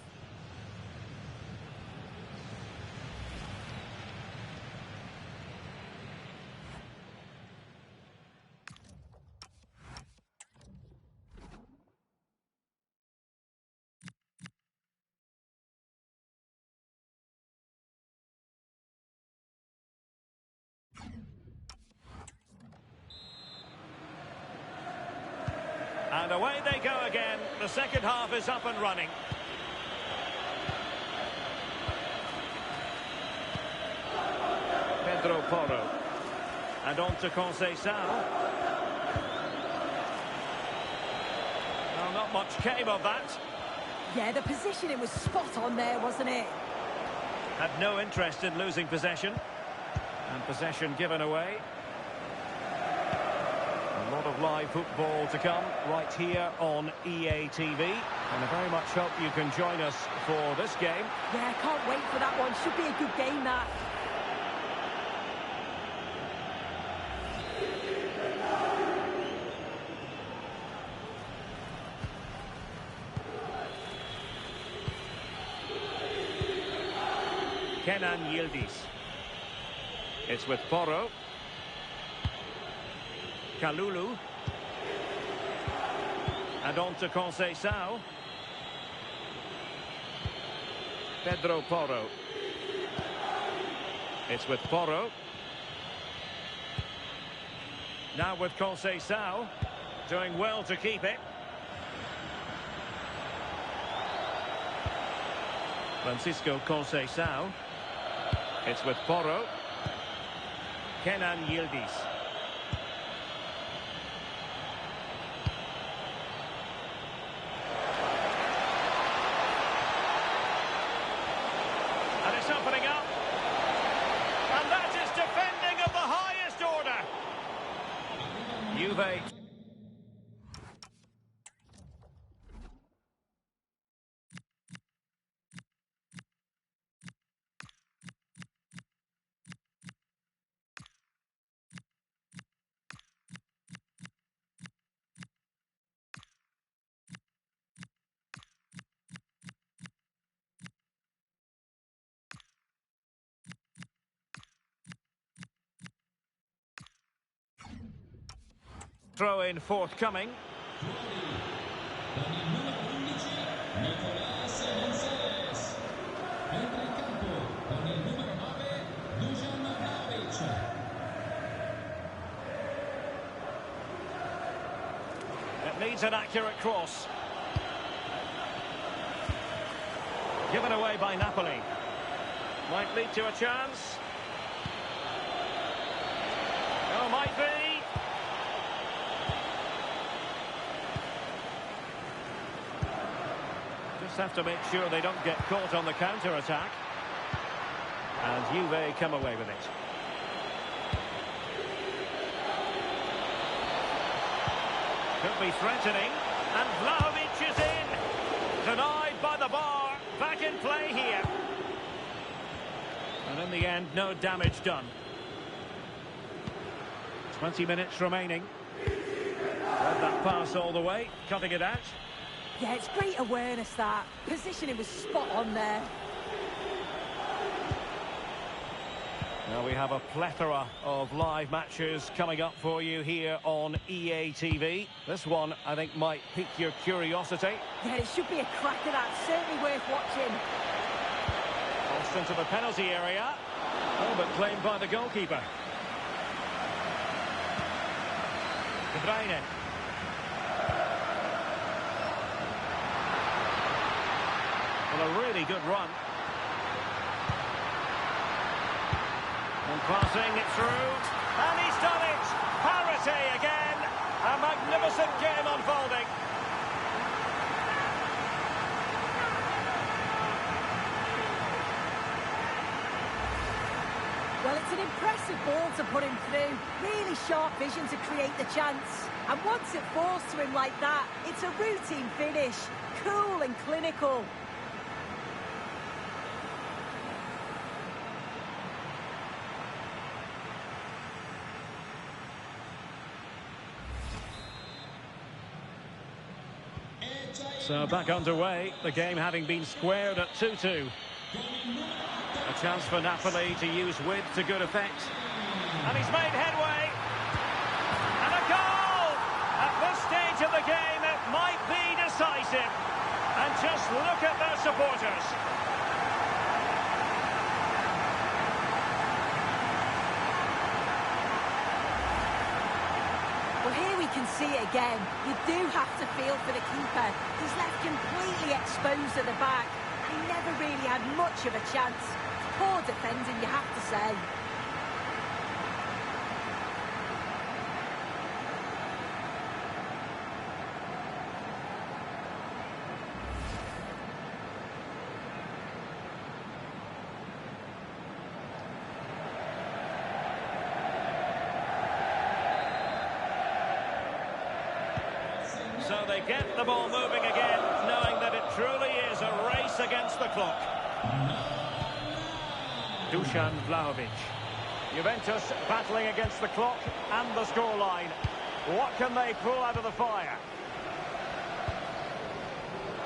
And away they go again. The second half is up and running. Pedro Porro. And on to Conceição. Well, not much came of that. Yeah, the positioning was spot on there, wasn't it? Had no interest in losing possession. And possession given away. A lot of live football to come right here on EA TV. And I very much hope you can join us for this game. Yeah, can't wait for that one. Should be a good game, that. Kenan Yildiz. It's with Porro. Kalulu. And on to Conceição. Pedro Porro. It's with Porro. Now with Conceição. Doing well to keep it. Francisco Conceição. It's with Porro. Kenan Yildiz. And it's opening up. And that is defending of the highest order. Juve. Throw in forthcoming. It needs an accurate cross. Given away by Napoli. Might lead to a chance. Oh, might be. Just have to make sure they don't get caught on the counter-attack. And Juve come away with it. Could be threatening. And Vlahovic is in. Denied by the bar. Back in play here. And in the end, no damage done. 20 minutes remaining. Read that pass all the way. Cutting it out. Yeah, it's great awareness, that. Positioning was spot on there. Now we have a plethora of live matches coming up for you here on EA TV. This one, I think, might pique your curiosity. Yeah, it should be a cracker, that. Certainly worth watching. Crossed into the penalty area. Oh, but claimed by the goalkeeper. De Bruyne. Well, a really good run. And passing it through. And he's done it! Parity again! A magnificent game unfolding. Well, it's an impressive ball to put him through. Really sharp vision to create the chance. And once it falls to him like that, it's a routine finish. Cool and clinical. So back underway, the game having been squared at 2-2. A chance for Napoli to use width to good effect. And he's made headway. And a goal! At this stage of the game, it might be decisive. And just look at their supporters. Well, here we can see it again. You do have to feel for the keeper. He's left completely exposed at the back. He never really had much of a chance. Poor defending, you have to say. So they get the ball moving again, knowing that it truly is a race against the clock. Dusan Vlahovic. Juventus battling against the clock and the scoreline. What can they pull out of the fire?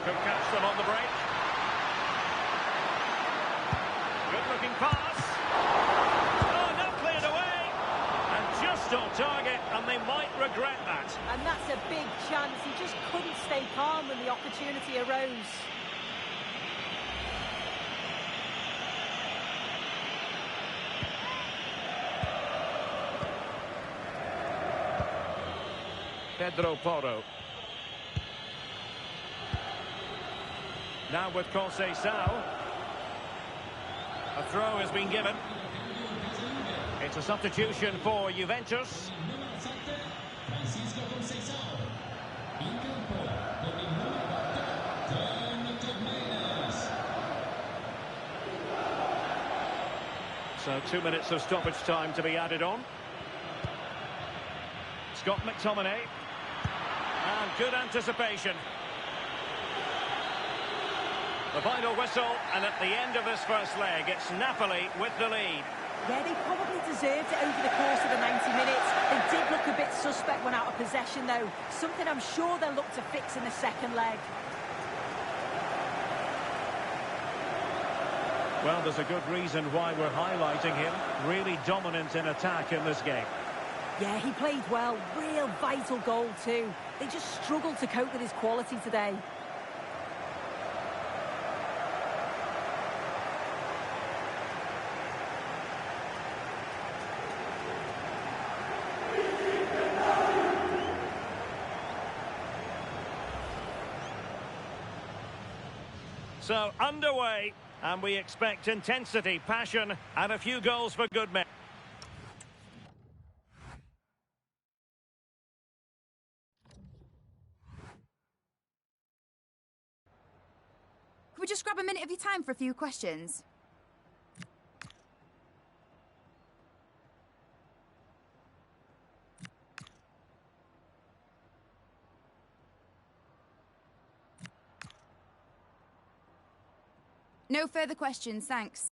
Could catch them on the break. Good-looking pass. Oh, not cleared away. And just on target, and they might regret that. And that's a big chance. He just couldn't stay calm when the opportunity arose. Pedro Porro. Now with Conceição. A throw has been given. It's a substitution for Juventus. So 2 minutes of stoppage time to be added on. Scott McTominay. And good anticipation. The final whistle, and at the end of this first leg, it's Napoli with the lead. Yeah, they probably deserved it over the course of the 90 minutes. They did look a bit suspect when out of possession, though. Something I'm sure they'll look to fix in the second leg. Well, there's a good reason why we're highlighting him. Really dominant in attack in this game. Yeah, he played well. Real vital goal, too. They just struggled to cope with his quality today. So, underway, and we expect intensity, passion, and a few goals for good men. Could we just grab a minute of your time for a few questions? No further questions, thanks.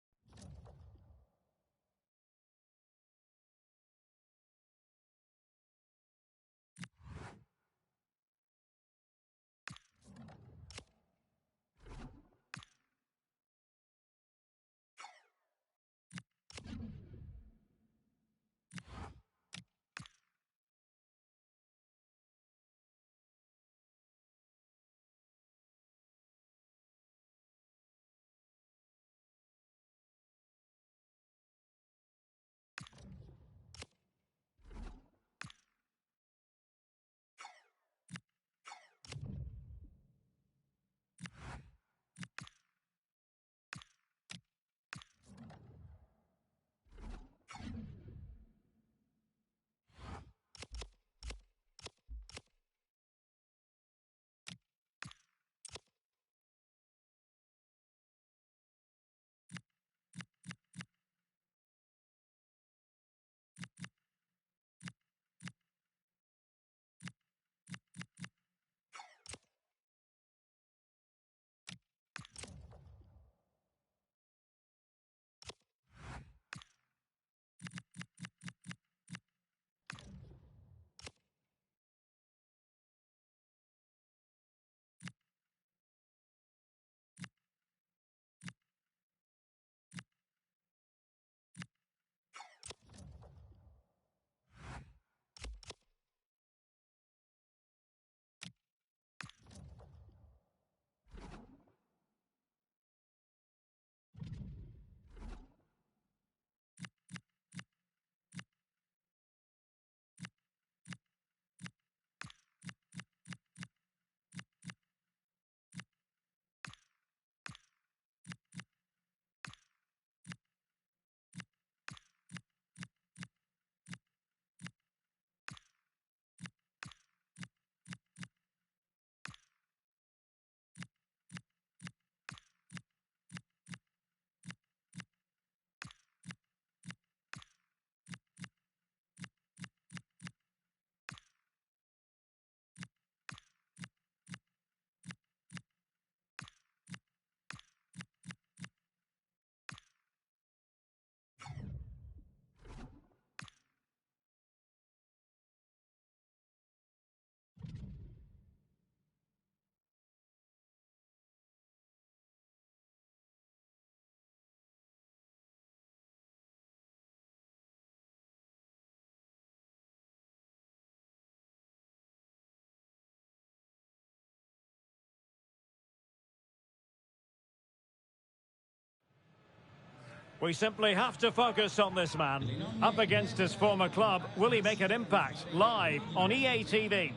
We simply have to focus on this man. Up against his former club, will he make an impact? Live on EA TV.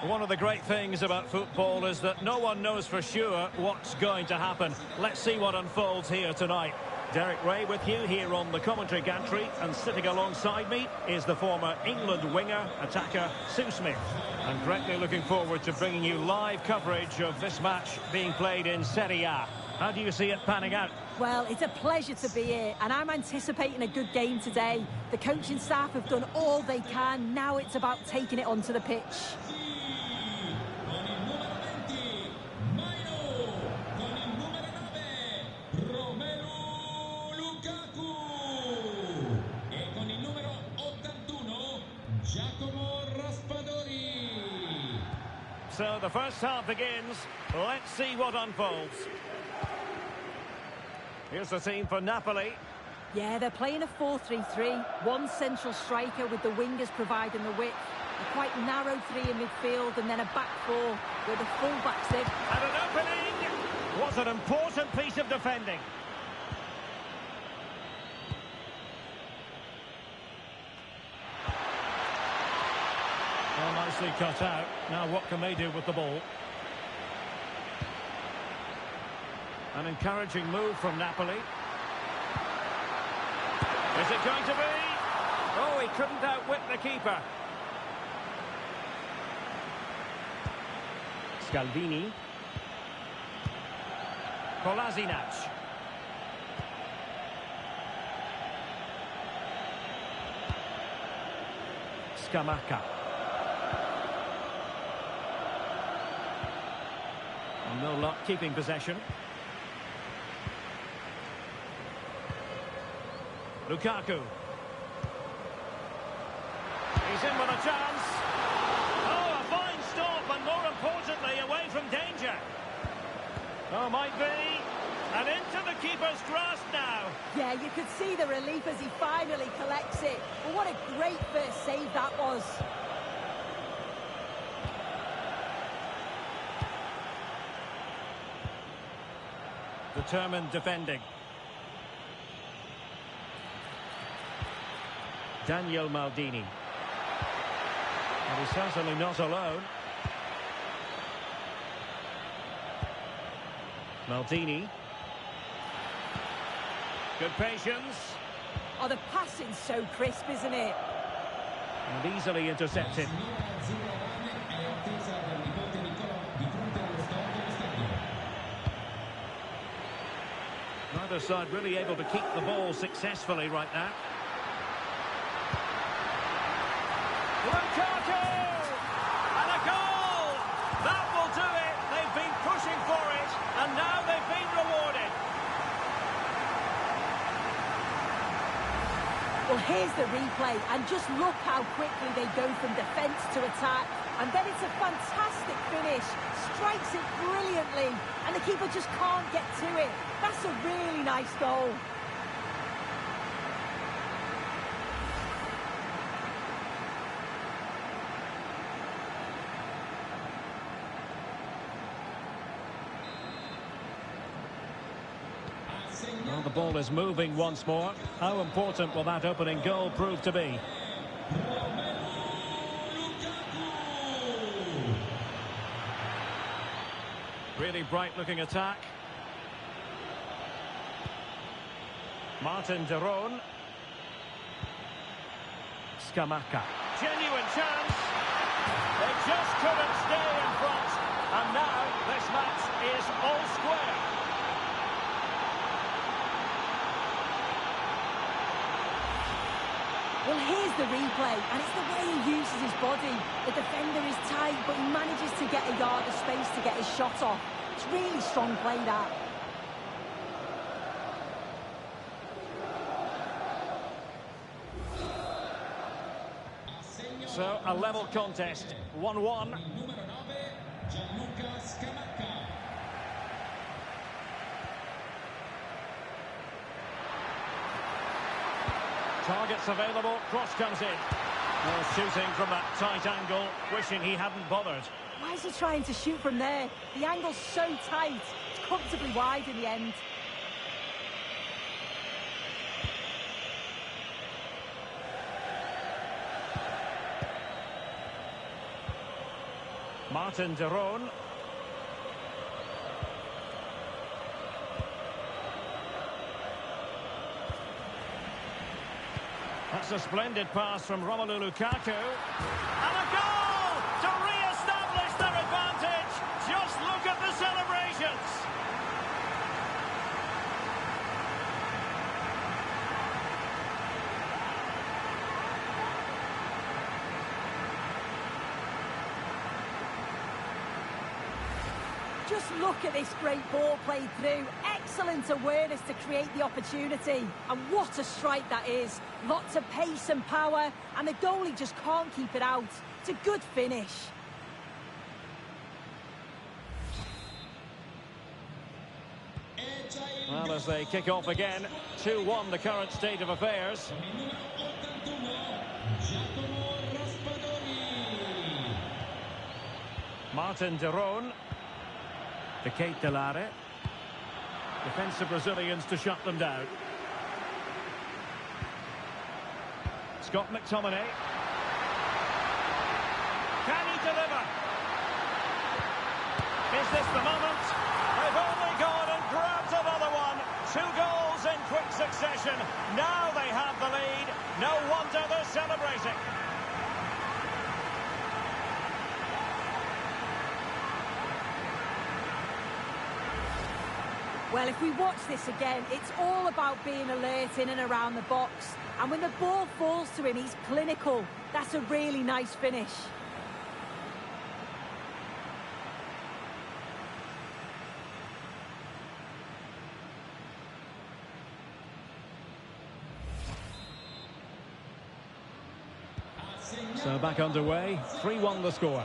One of the great things about football is that no one knows for sure what's going to happen. Let's see what unfolds here tonight. Derek Ray with you here on the commentary gantry, and sitting alongside me is the former England winger, attacker Sue Smith. I'm greatly looking forward to bringing you live coverage of this match being played in Serie A. How do you see it panning out? Well, it's a pleasure to be here, and I'm anticipating a good game today. The coaching staff have done all they can. Now it's about taking it onto the pitch. So the first half begins. Let's see what unfolds. Here's the team for Napoli. Yeah, they're playing a 4-3-3. One central striker with the wingers providing the width. A quite narrow three in midfield, and then a back four with the full-backs in. And an opening! Was an important piece of defending. Well, nicely cut out. Now what can they do with the ball? An encouraging move from Napoli. Is it going to be? Oh, he couldn't outwit the keeper. Scalvini. Kolasinac. Scamacca. No luck keeping possession. Lukaku. He's in with a chance. Oh, a fine stop, and more importantly, away from danger. Oh, might be. And into the keeper's grasp now. Yeah, you could see the relief as he finally collects it. But what a great first save that was. Determined defending. Daniel Maldini. And he's certainly not alone. Maldini. Good patience. Oh, the passing's so crisp, isn't it? And easily intercepted. Neither side really able to keep the ball successfully right now. Lukaku! And a goal! That will do it! They've been pushing for it, and now they've been rewarded. Well, here's the replay, and just look how quickly they go from defence to attack. And then it's a fantastic finish, strikes it brilliantly, and the keeper just can't get to it. That's a really nice goal. Well, the ball is moving once more. How important will that opening goal prove to be? Really bright-looking attack. Martin de Roon. Scamacca. Genuine chance. They just couldn't stay in front. And now this match is all square. Well, here's the replay, and it's the way he uses his body. The defender is tight, but he manages to get a yard of space to get his shot off. It's really strong play, that. So, a level contest, 1-1. Targets available, cross comes in. Well, shooting from that tight angle, wishing he hadn't bothered. Why is he trying to shoot from there? The angle's so tight, it's comfortably wide in the end. Martin de Roon. That's a splendid pass from Romelu Lukaku. And a goal to re-establish their advantage. Just look at the celebrations. Just look at this great ball played through. Excellent awareness to create the opportunity. And what a strike that is. Lots of pace and power, and the goalie just can't keep it out. It's a good finish. Well, as they kick off again, 2-1 the current state of affairs. Martin de Roon. Delare. Defensive Brazilians to shut them down. Scott McTominay. Can he deliver? Is this the moment? They've only gone and grabbed another one. 2 goals in quick succession. Now they have the lead. No wonder they're celebrating. Well, if we watch this again, it's all about being alert in and around the box. And when the ball falls to him, he's clinical. That's a really nice finish. So back underway, 3-1 the score.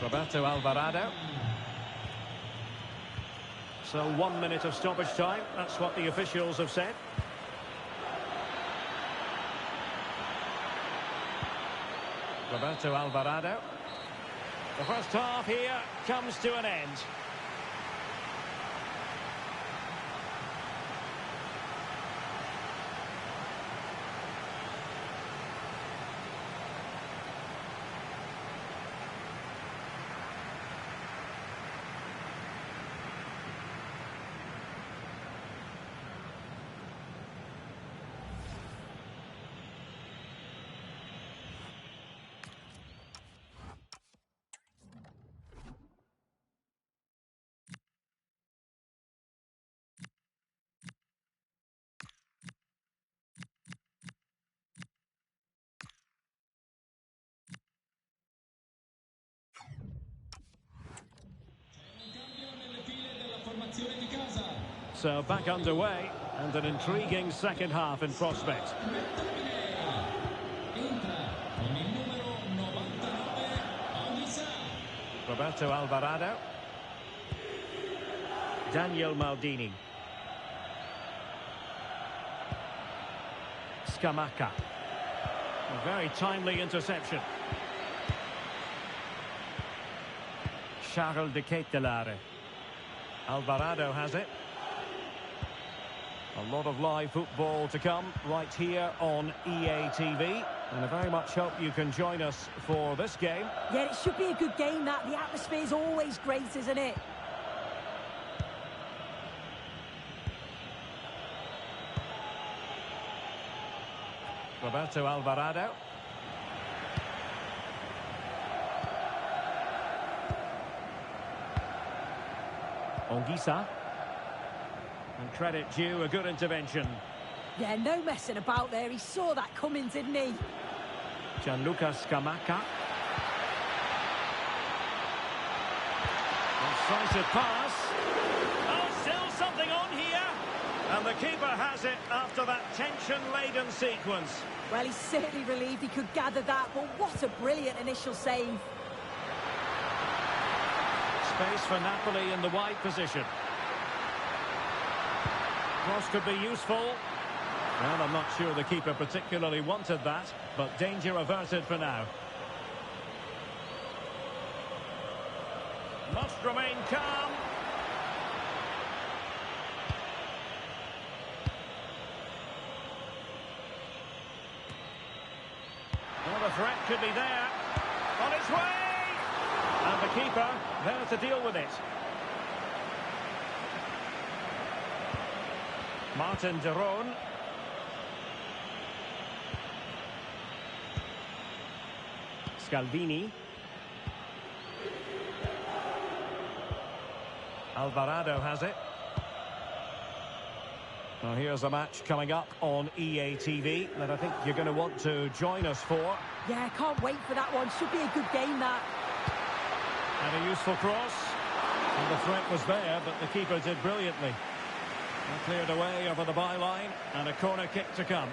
Roberto Alvarado. So 1 minute of stoppage time. That's what the officials have said. Roberto Alvarado. The first half here comes to an end. So back underway, and an intriguing second half in prospect. Roberto Alvarado. Daniel Maldini. Scamacca. A very timely interception. Charles de Ketelaere. Alvarado has it. A lot of live football to come right here on EA TV. And I very much hope you can join us for this game. Yeah, it should be a good game, that. The atmosphere is always great, isn't it? Roberto Alvarado. Onguisa. And credit due, a good intervention. Yeah, no messing about there. He saw that coming, didn't he? Gianluca Scamacca. Incisive pass. Oh, still something on here. And the keeper has it after that tension-laden sequence. Well, he's certainly relieved he could gather that, but what a brilliant initial save. Space for Napoli in the wide position. Cross could be useful. Well, I'm not sure the keeper particularly wanted that, but danger averted for now. Must remain calm. Well, the threat could be there. On its way! And the keeper there to deal with it. Martin de Roon. Scalvini. Alvarado has it. Now here's a match coming up on EA TV that I think you're going to want to join us for. Yeah, can't wait for that one. Should be a good game, that. And a useful cross. And the threat was there, but the keeper did brilliantly. And cleared away over the byline, and a corner kick to come.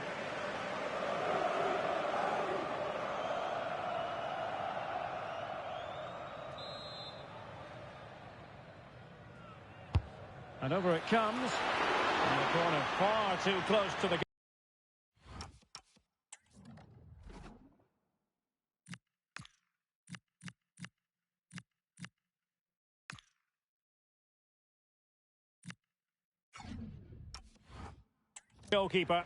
And over it comes. And the corner far too close to the goalkeeper.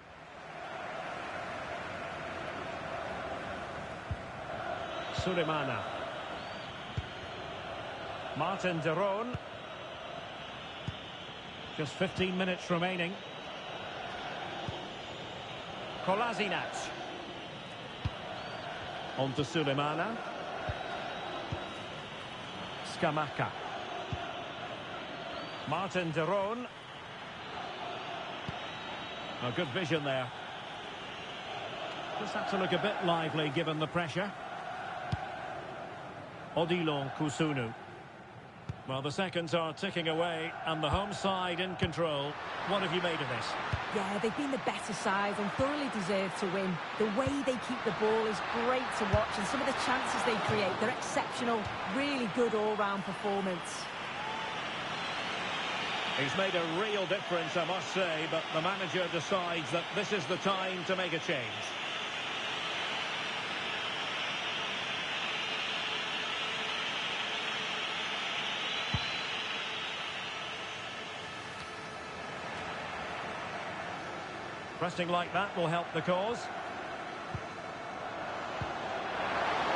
Sulemana. Martin de Roon. Just 15 minutes remaining. Kolasinac. On to Sulemana. Scamacca. Martin de Roon. Oh, good vision there. Just had to look a bit lively given the pressure. Odilon Kusunu. Well, the seconds are ticking away and the home side in control. What have you made of this? Yeah, they've been the better side and thoroughly deserve to win. The way they keep the ball is great to watch, and some of the chances they create, they're exceptional. Really good all-round performance. He's made a real difference, I must say, but the manager decides that this is the time to make a change. Pressing like that will help the cause.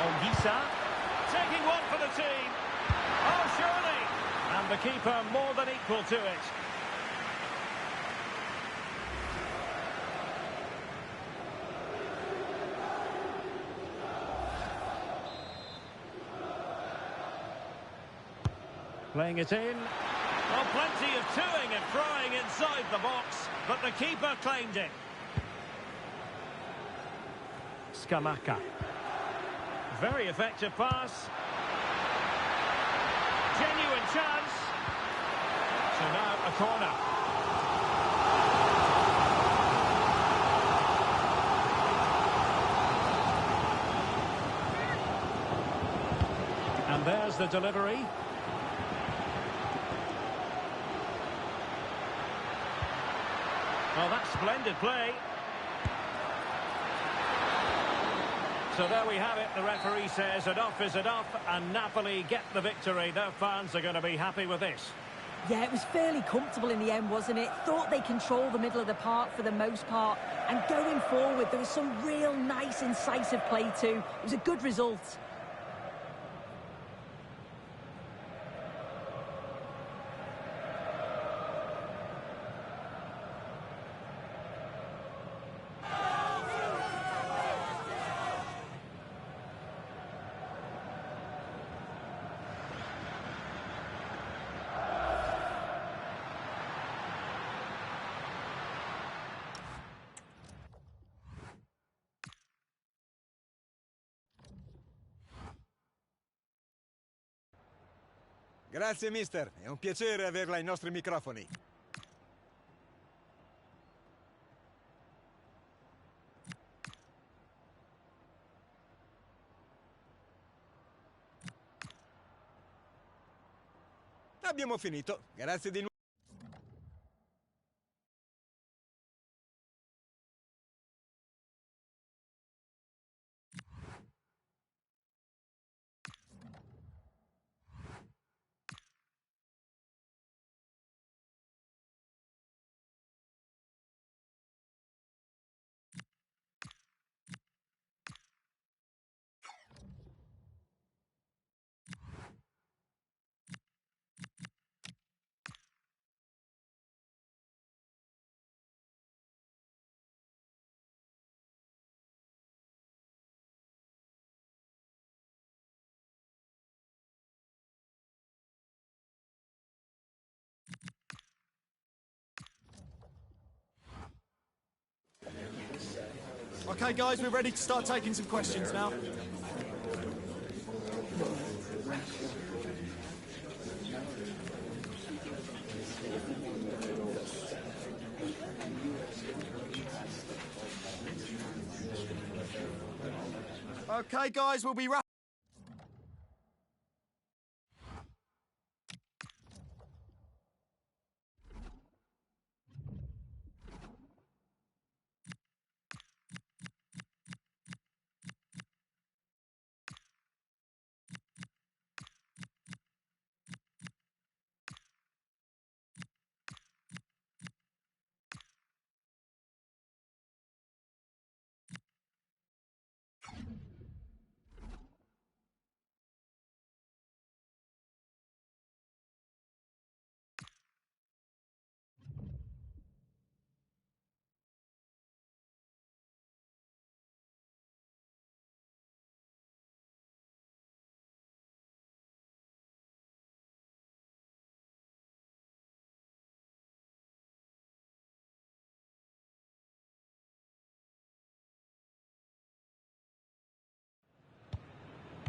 Ongisa. Taking one for the team. Oh, surely. And the keeper more than equal to it. Playing it in. Well, plenty of toing and throwing inside the box, but the keeper claimed it. Scamacca. Very effective pass. Genuine chance. So now a corner. And there's the delivery. Well, that's splendid play. So there we have it. The referee says enough is enough, and Napoli get the victory. Their fans are going to be happy with this. Yeah, it was fairly comfortable in the end, wasn't it? Thought they controlled the middle of the park for the most part. And going forward, there was some real nice, incisive play too. It was a good result. Grazie, mister. È un piacere averla ai nostri microfoni. Abbiamo finito. Grazie di nuovo. Okay, guys, we're ready to start taking some questions now. Okay, guys, we'll be right.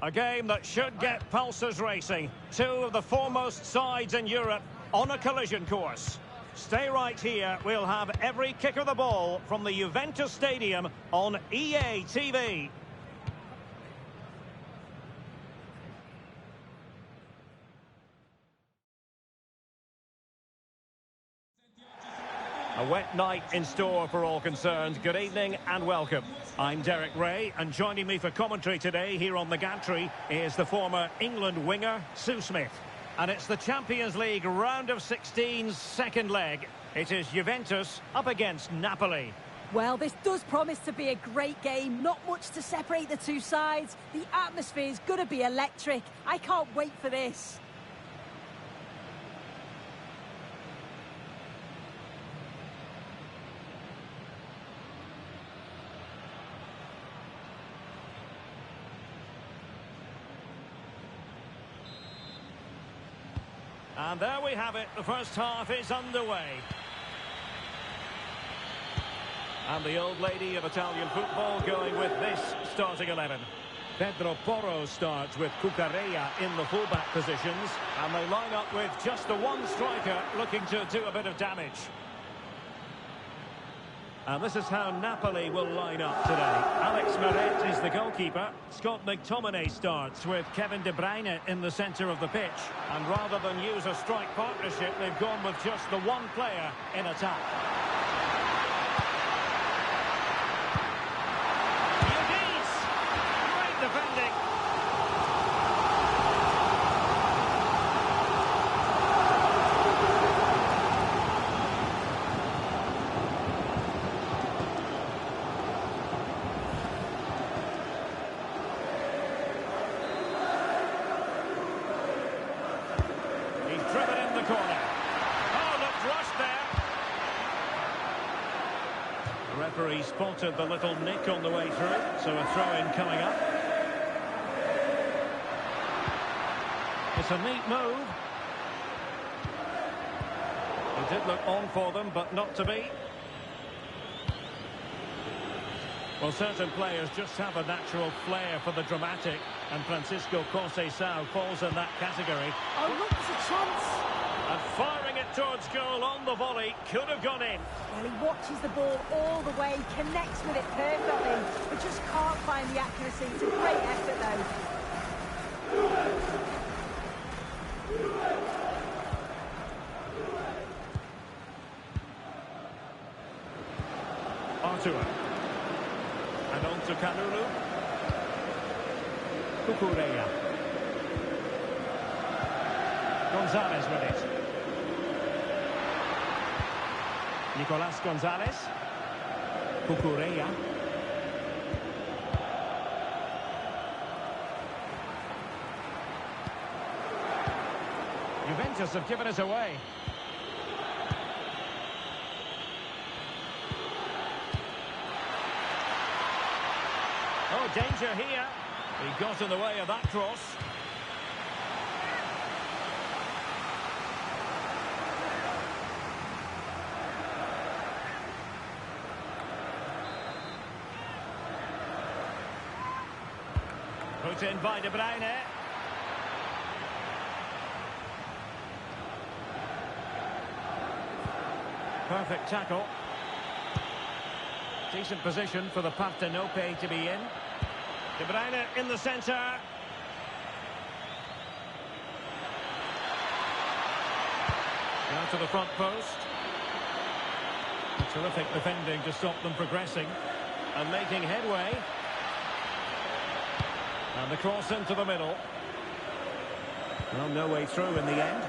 A game that should get pulses racing. Two of the foremost sides in Europe on a collision course. Stay right here. We'll have every kick of the ball from the Juventus Stadium on EA TV. A wet night in store for all concerned. Good evening and welcome. I'm Derek Ray, and joining me for commentary today here on the gantry is the former England winger, Sue Smith. And it's the Champions League round of 16's second leg. It is Juventus up against Napoli. Well, this does promise to be a great game. Not much to separate the two sides. The atmosphere is going to be electric. I can't wait for this. And there we have it. The first half is underway. And the old lady of Italian football going with this starting 11. Pedro Porro starts with Cucurella in the fullback positions. And they line up with just the one striker looking to do a bit of damage. And this is how Napoli will line up today. Alex Meret is the goalkeeper. Scott McTominay starts with Kevin De Bruyne in the centre of the pitch. And rather than use a strike partnership, they've gone with just the one player in attack. Yudiz! Great defending. Referee spotted the little nick on the way through, so a throw-in coming up. It's a neat move. It did look on for them, but not to be. Well, certain players just have a natural flair for the dramatic, and Francisco Conceição falls in that category. Oh, look, there's a chance. And firing it towards goal on the volley, could have gone in. Well, he watches the ball all the way, connects with it perfectly, but just can't find the accuracy. It's a great effort, though. Artur. And on to Kalulu. Cucurella. Gonzalez with it. Nicolas Gonzalez. Cucurella. Juventus have given us away. Oh, danger here. He got in the way of that cross. Put in by De Bruyne. Perfect tackle. Decent position for the Partenope to be in. De Bruyne in the centre. Down to the front post. Terrific defending to stop them progressing and making headway. And the cross into the middle. Well, no way through in the end.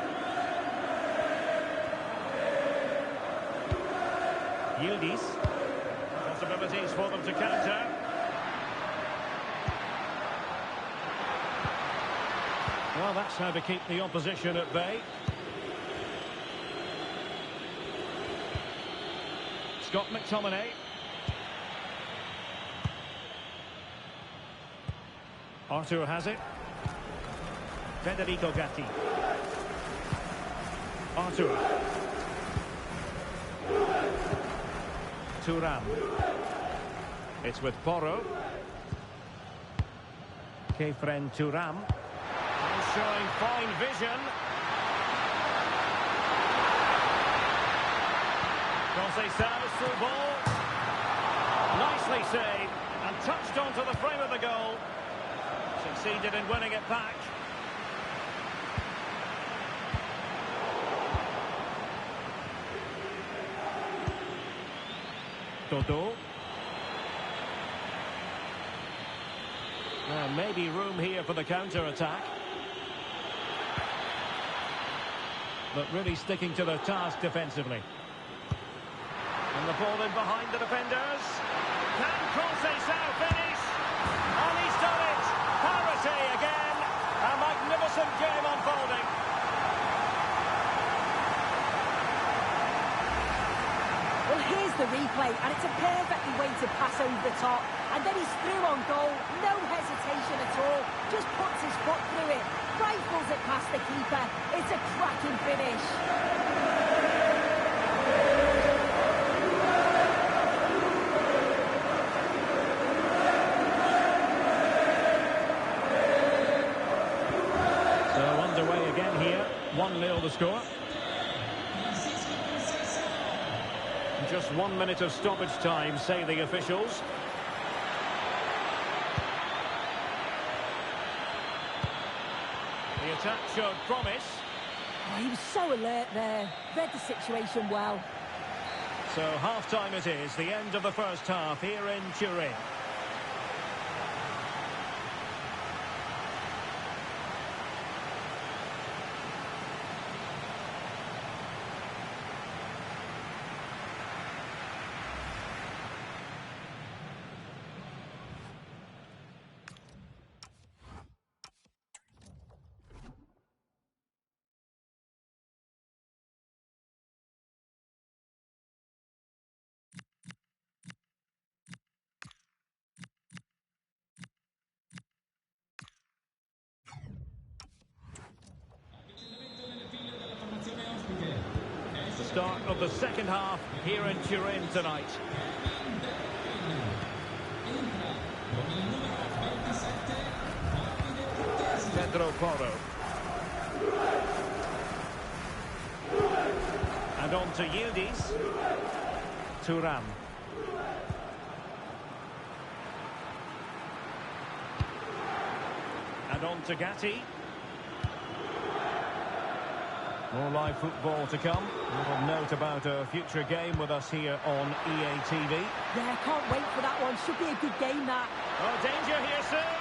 Yildiz. Possibilities for them to counter. Well, that's how to keep the opposition at bay. Scott McTominay. Arthur has it. Federico Gatti. Arthur. Thuram. It's with Porro. Kefren Thuram. He's showing fine vision. Conceição through ball. Nicely saved and touched onto the frame of the goal. Succeeded in winning it back. Dodo. Maybe room here for the counter-attack. But really sticking to their task defensively. And the ball in behind the defenders. Can Conceição finish? And he's done it! Parity again. A magnificent game unfolding. Well, here's the replay, and it's a perfectly weighted pass over the top. And then he's through on goal. No hesitation at all. Just puts his foot through it. Rifles it past the keeper. It's a cracking finish. So underway again here. 1-0 the score. Just 1 minute of stoppage time, say the officials. The attack showed promise. Oh, he was so alert there. Read the situation well. So half-time it is, the end of the first half here in Turin. The start of the second half here in Turin tonight. Pedro Porro. And on to Yildiz. Thuram. And on to Gatti. More live football to come. A little note about a future game with us here on EA TV. Yeah, can't wait for that one. Should be a good game, that. Oh, danger here soon.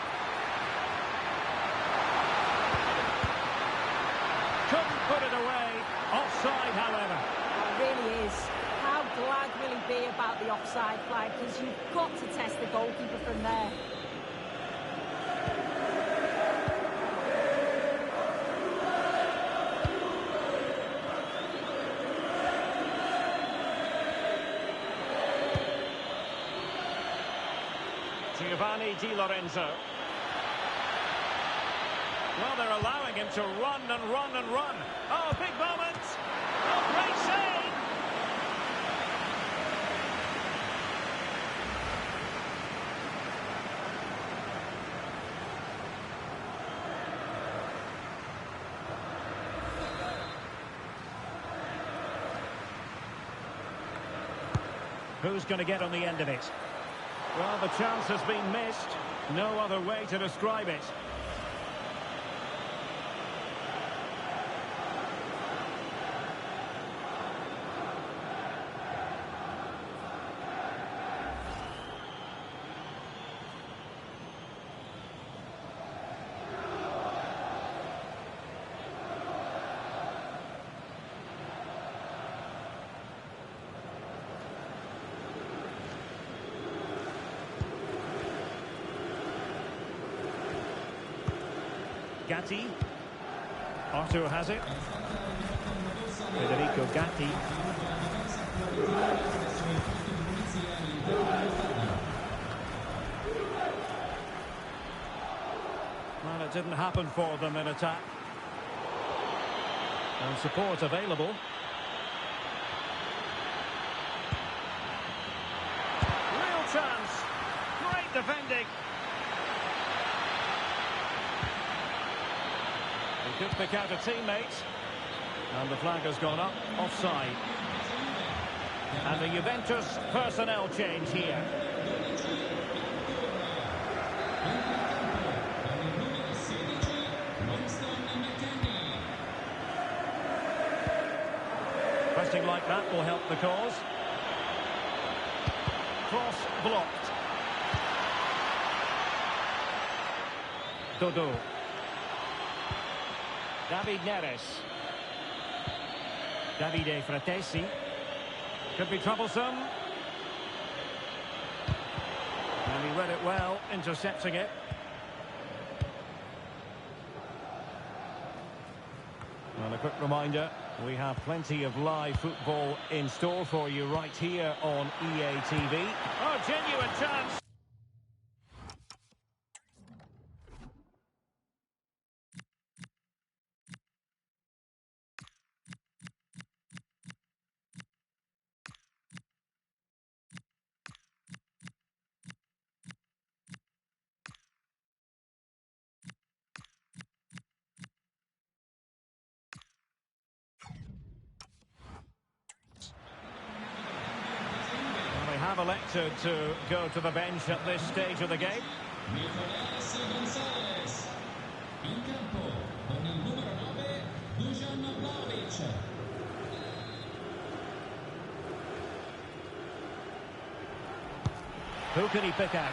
Couldn't put it away. Offside, however. It really is. How glad will he be about the offside flag? Because you've got to test the goalkeeper from there. Giovanni Di Lorenzo. Well, they're allowing him to run and run and run. Oh, big moment. Oh, great save. Who's going to get on the end of it? Well, the chance has been missed. No other way to describe it. Gatti. Arthur has it. Federico Gatti. Well, it didn't happen for them in attack. And support available. Real chance. Great defending. He could pick out a teammate. And the flag has gone up, offside. And the Juventus personnel change here. Pressing like that will help the cause. Cross blocked. Dodo. David Neres. Davide Fratesi. Could be troublesome. And he read it well, intercepting it. And a quick reminder, we have plenty of live football in store for you right here on EA TV. Oh, genuine chance. Have elected to go to the bench at this stage of the game. Who can he pick out?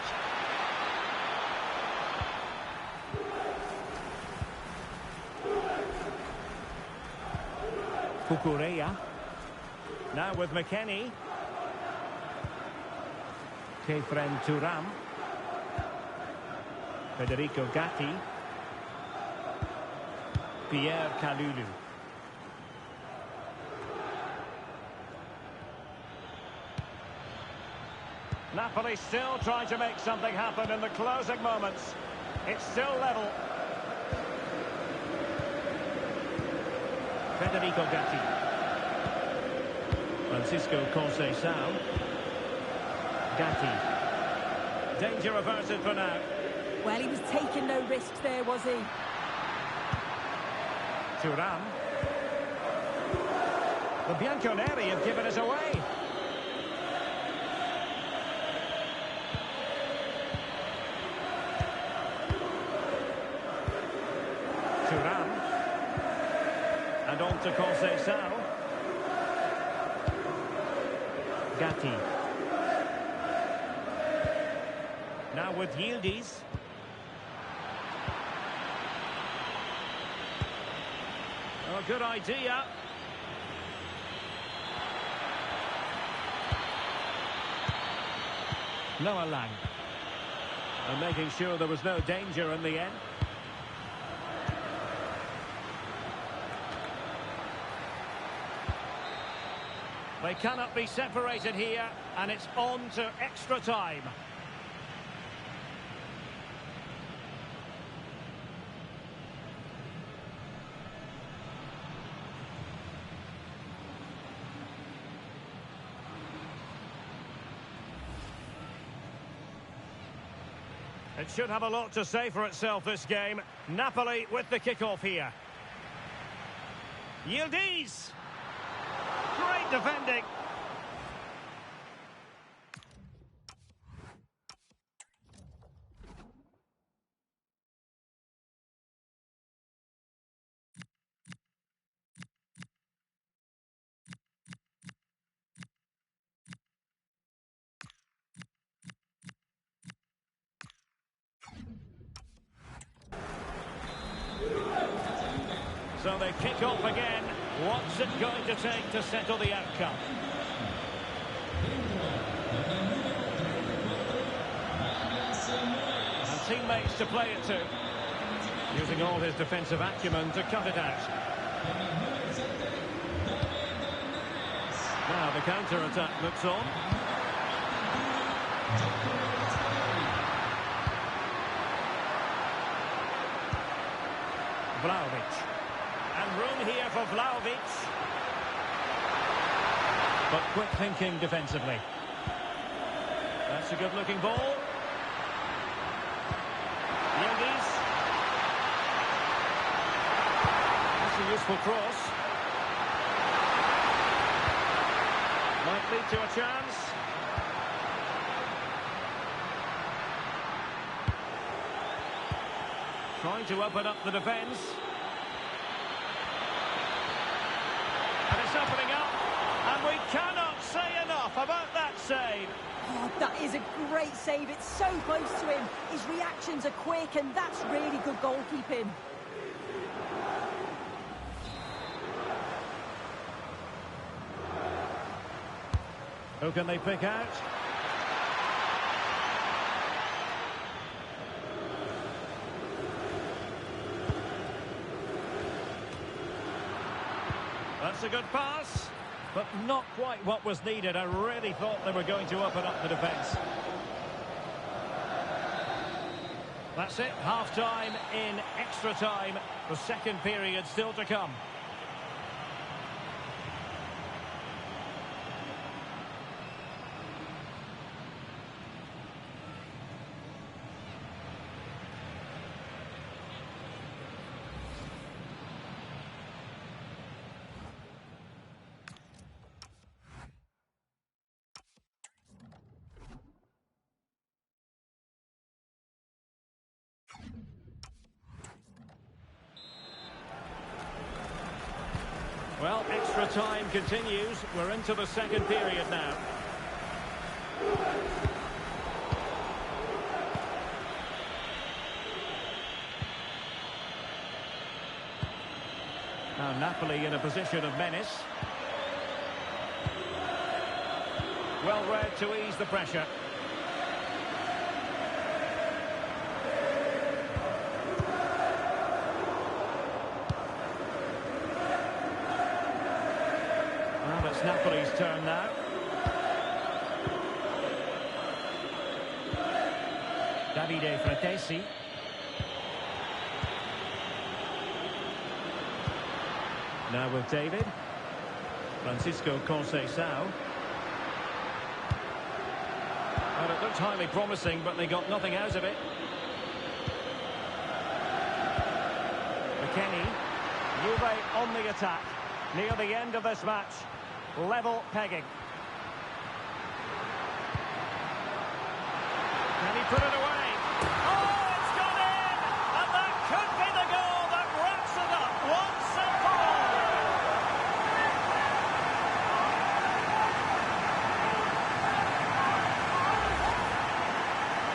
Cucurella. Now with McKennie. Kefren Turam. Federico Gatti. Pierre Kalulu. Napoli still trying to make something happen in the closing moments. It's still level. Federico Gatti. Francisco Conceição. Gatti. Danger averted for now. Well, he was taking no risks there, was he? Thuram. The Bianconeri have given us away. Thuram. And on to Conceição. Gatti. Now with Yildiz. Oh, good idea. Noah Lang. And making sure there was no danger in the end. They cannot be separated here, and it's on to extra time. It should have a lot to say for itself, this game. Napoli with the kick-off here. Yildiz! Great defending. So they kick off again. What's it going to take to settle the outcome? And teammates to play it to. Using all his defensive acumen to cut it out. Now the counter-attack looks on. Vlahovic. And room here for Vlahovic. But quick thinking defensively. That's a good-looking ball. Yildiz. That's a useful cross. Might lead to a chance. Trying to open up the defence. And it's opening up. And we cannot say enough about that save. Oh, that is a great save. It's so close to him. His reactions are quick, and that's really good goalkeeping. Who can they pick out? That's a good pass, but not quite what was needed. I really thought they were going to open up the defence. That's it, half-time in extra time. The second period still to come. Well, extra time continues. We're into the second period now. Now Napoli in a position of menace. Well read to ease the pressure. It's Napoli's turn now. Davide Fratesi. Now with David. Francisco Conceição. Well, it looked highly promising, but they got nothing out of it. McKennie. Juve on the attack. Near the end of this match. Level pegging. Can he put it away? Oh, it's gone in! And that could be the goal that wraps it up once and for all.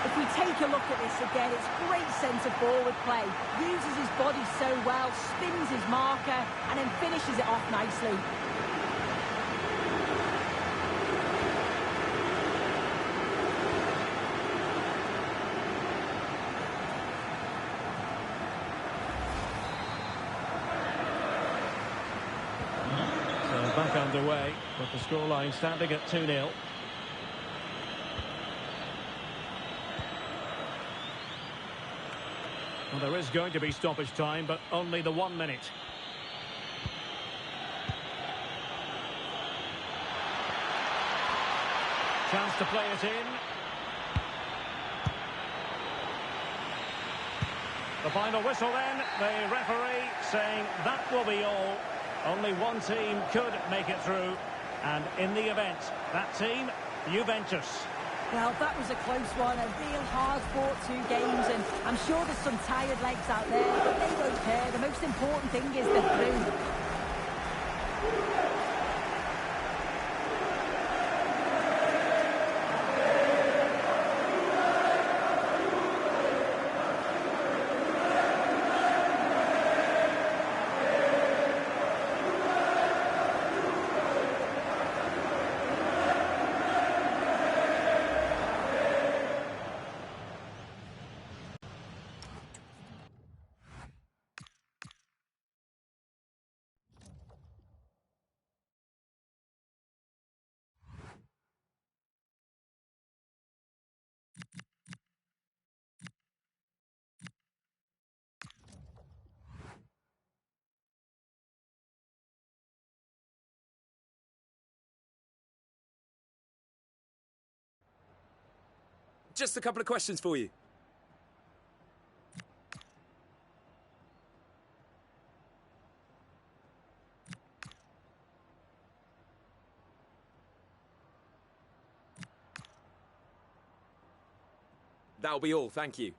If we take a look at this again, it's great centre-forward play. Uses his body so well, spins his marker, and then finishes it off nicely. Back underway, but the scoreline standing at 2-0. Well, there is going to be stoppage time, but only the 1 minute. Chance to play it in. The final whistle then, the referee saying that will be all. Only one team could make it through, and in the event, that team, Juventus. Well, that was a close one, a real hard-fought 2 games, and I'm sure there's some tired legs out there, but they don't care. The most important thing is they're through. Just a couple of questions for you. That'll be all, thank you.